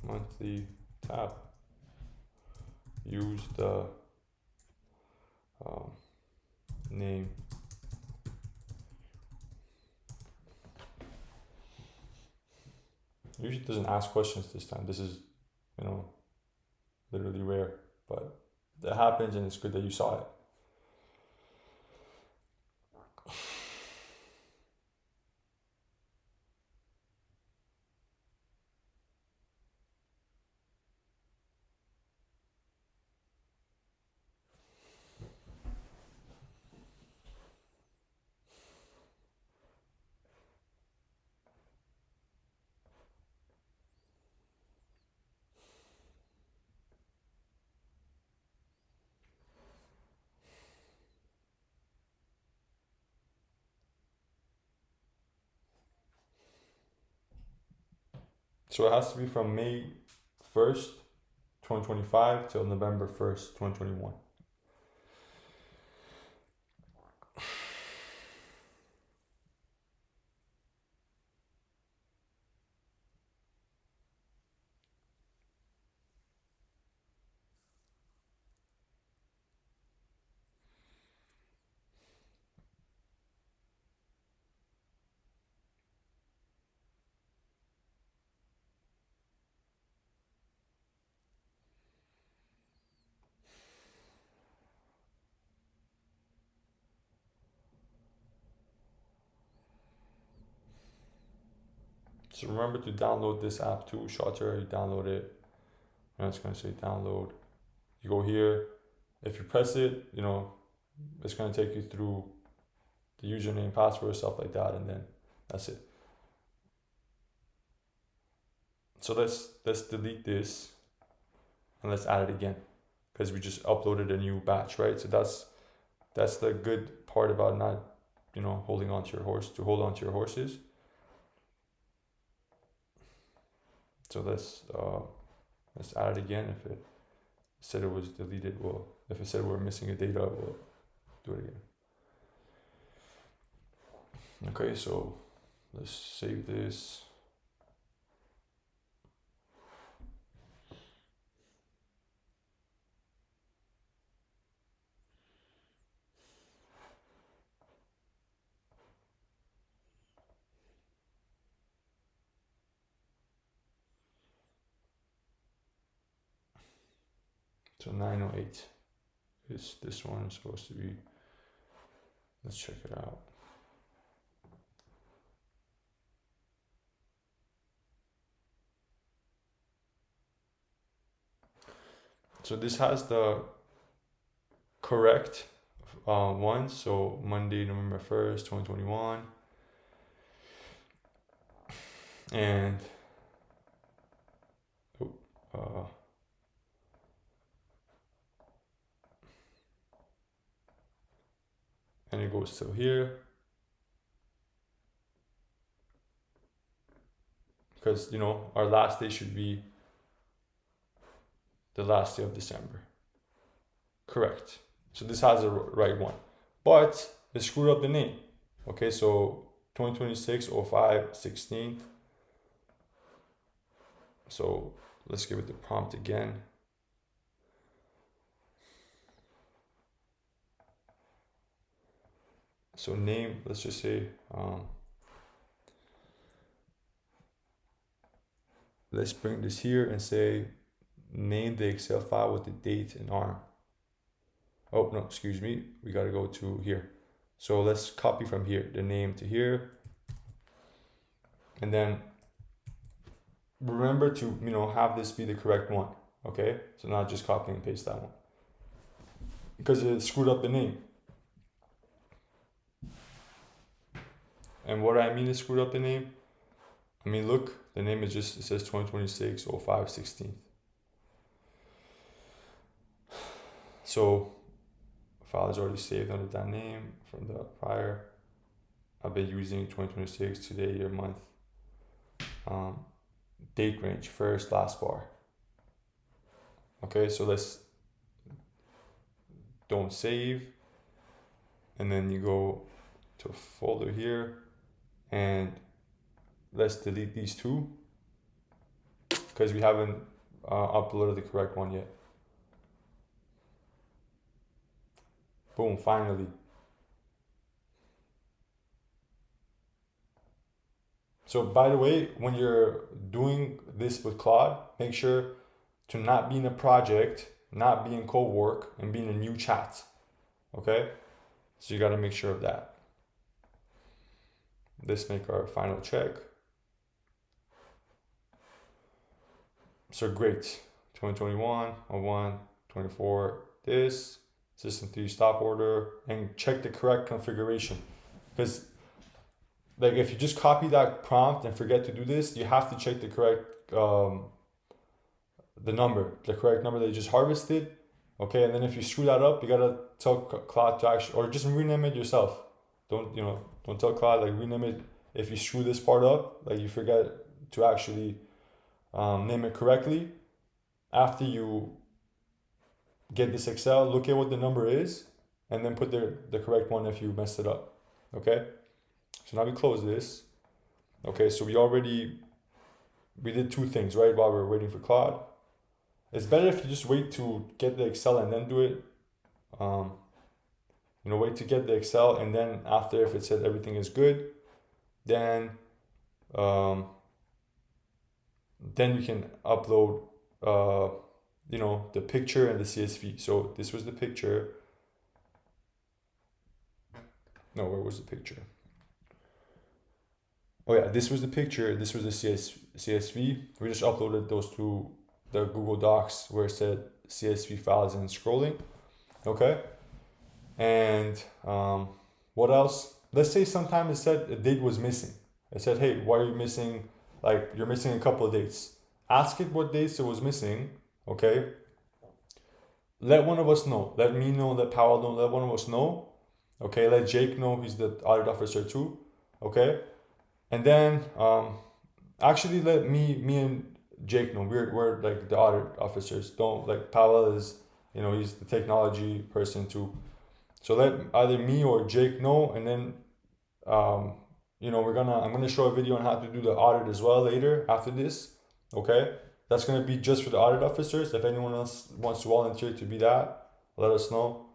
monthly tab. Use the name. Usually it doesn't ask questions this time. This is, you know, literally rare, but that happens and it's good that you saw it. So it has to be from May 1st, 2025 till November 1st, 2021. So remember to download this app too, Shutter. You download it, and it's going to say download. You go here. If you press it, you know, it's going to take you through the username, password, stuff like that, and then that's it. So let's delete this and let's add it again, because we just uploaded a new batch, right? So that's the good part about not, you know, holding on to your horse, to hold on to your horses. So let's add it again. If it said it was deleted, if it said we're missing a data, we'll do it again. Okay, so let's save this. So 908 is this one supposed to be. Let's check it out. So this has the correct one. So Monday, November 1st, 2021. And and it goes till here, because, you know, our last day should be the last day of December. Correct. So this has the right one, but it screwed up the name. Okay, so 2026 05 16. So let's give it the prompt again. So name, let's just say, let's bring this here and say, name the Excel file with the date and arm. Oh, no, excuse me. We got to go to here. So let's copy from here, the name to here. And then remember to, you know, have this be the correct one. Okay. So not just copy and paste that one, because it screwed up the name. And what I mean is screwed up the name, I mean, look, the name is just, it says 2026 05 16. So file is already saved under that name from the prior. I've been using 2026, today, year, month, date range, first, last bar. Okay, so let's, don't save, and then you go to a folder here, and let's delete these two. because we haven't uploaded the correct one yet. Boom, finally. So by the way, when you're doing this with Claude, make sure to not be in a project, not be in co-work, and be in a new chat. Okay? So you got to make sure of that. Let's make our final check. So great. 2021, 01, 24, this, system 3 stop order, and check the correct configuration. Because like if you just copy that prompt and forget to do this, you have to check the correct the correct number that you just harvested. Okay, and then if you screw that up, you gotta tell Claude to actually, or just rename it yourself. Don't tell Claude, like rename it if you screw this part up, like you forget to actually name it correctly. After you get this Excel, look at what the number is, and then put the correct one if you messed it up. Okay, so now we close this. Okay, so we did two things, right, while we're waiting for Claude. It's better if you just wait to get the Excel and then do it. Wait to get the Excel, and then after, if it said everything is good, then you can upload the picture and the CSV. So this was the picture. No, where was the picture? Oh yeah, this was the picture. This was the CSV. We just uploaded those to the Google Docs where it said CSV files and scrolling. Okay. And what else? Let's say sometime it said a date was missing. It said, hey, why are you missing? Like you're missing a couple of dates. Ask it what dates it was missing. Okay. Let one of us know. Let me know. Let Powell know. Let one of us know. Okay. Let Jake know. He's the audit officer too. Okay. And then actually let me and Jake know. We're like the audit officers. Don't, like, Powell is, he's the technology person too. So let either me or Jake know, and then I'm gonna show a video on how to do the audit as well later after this. Okay, that's gonna be just for the audit officers. If anyone else wants to volunteer to be that, let us know.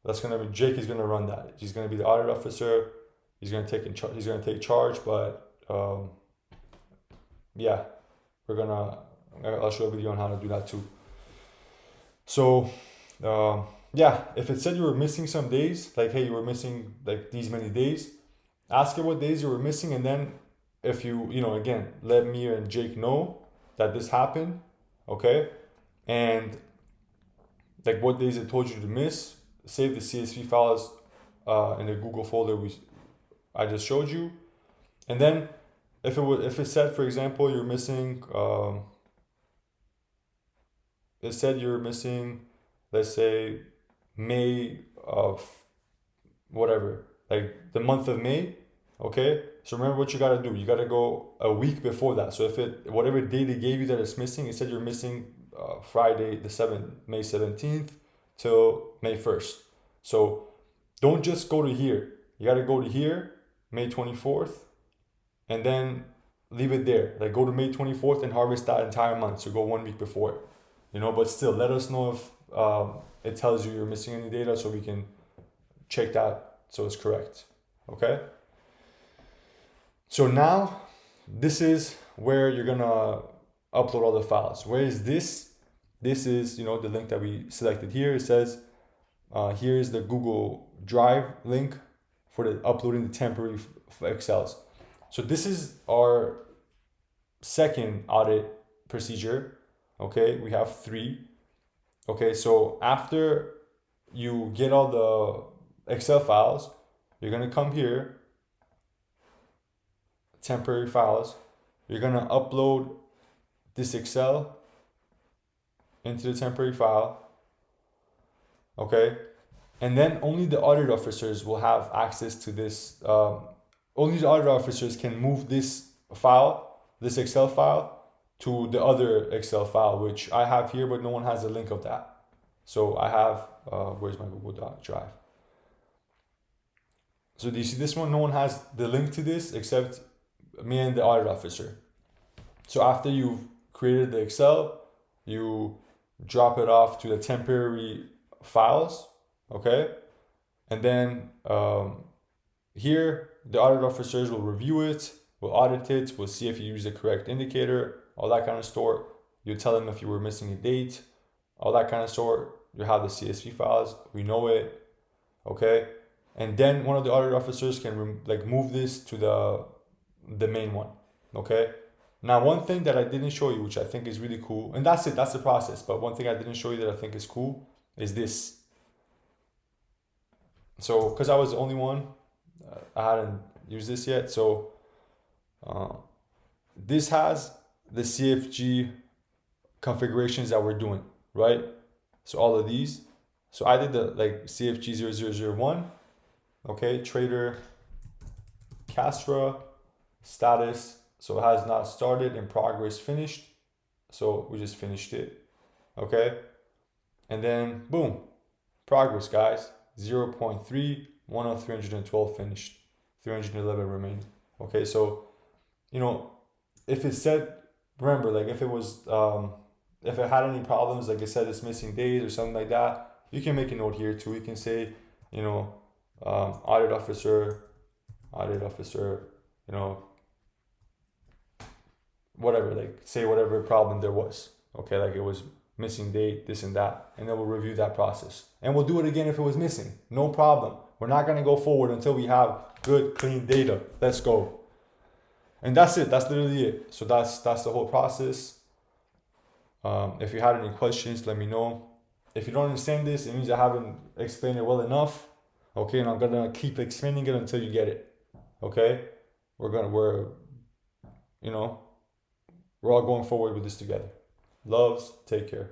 That's gonna be Jake. Is gonna run that. He's gonna be the audit officer. He's gonna take charge. But yeah, I'll show a video on how to do that too. So yeah, if it said you were missing some days, like, hey, you were missing like these many days, ask it what days you were missing, and then if you again, let me and Jake know that this happened. Okay, and like what days it told you to miss, save the CSV files in the Google folder I just showed you. And then if it said, for example, you're missing it said you're missing, let's say, May of whatever, like the month of May. Okay, so remember what you got to do. You got to go a week before that. So if whatever day they gave you that it's missing, it said you're missing Friday May 17th till May 1st. So don't just go to here. You got to go to here, May 24th, and then leave it there. Like go to May 24th and harvest that entire month. So go 1 week before it. But still, let us know if it tells you you're missing any data, so we can check that so it's correct. Okay. So now this is where you're gonna upload all the files. Where is this? This is the link that we selected here. It says here is the Google Drive link for the uploading the temporary Excels. So this is our second audit procedure. Okay, we have 3. Okay, so after you get all the Excel files, you're gonna come here, temporary files. You're gonna upload this Excel into the temporary file. Okay, and then only the audit officers will have access to this. Only the audit officers can move this Excel file, to the other Excel file, which I have here, but no one has a link of that. So I have, where's my Google Drive? So do you see this one? No one has the link to this except me and the audit officer. So after you've created the Excel, you drop it off to the temporary files, okay? And then here, the audit officers will review it, will audit it, will see if you use the correct indicator, all that kind of stuff. You tell them if you were missing a date, all that kind of stuff. You have the CSV files, we know it, okay? And then one of the audit officers can move this to the main one, okay? Now, one thing that I didn't show you, which I think is really cool, and that's it, that's the process, but one thing I didn't show you that I think is cool is this. So, because I was the only one, I hadn't used this yet, so this has the CFG configurations that we're doing, right? So all of these. So I did the CFG 0001, okay, trader, kasra, status, so it has not started, in progress, finished. So we just finished it, okay? And then boom, progress, guys, 0.3, 1 of 312 finished, 311 remaining. Okay, so, if it said, remember, if it was, if it had any problems, like it said it's missing days or something like that, you can make a note here too. You can say, audit officer, whatever, say whatever problem there was. Okay, it was missing date, this and that, and then we'll review that process. And we'll do it again if it was missing. No problem. We're not going to go forward until we have good, clean data. Let's go. And that's it. That's literally it. So that's the whole process. If you had any questions, let me know. If you don't understand this, it means I haven't explained it well enough. Okay, and I'm gonna keep explaining it until you get it. Okay, we're all going forward with this together. Loves, take care.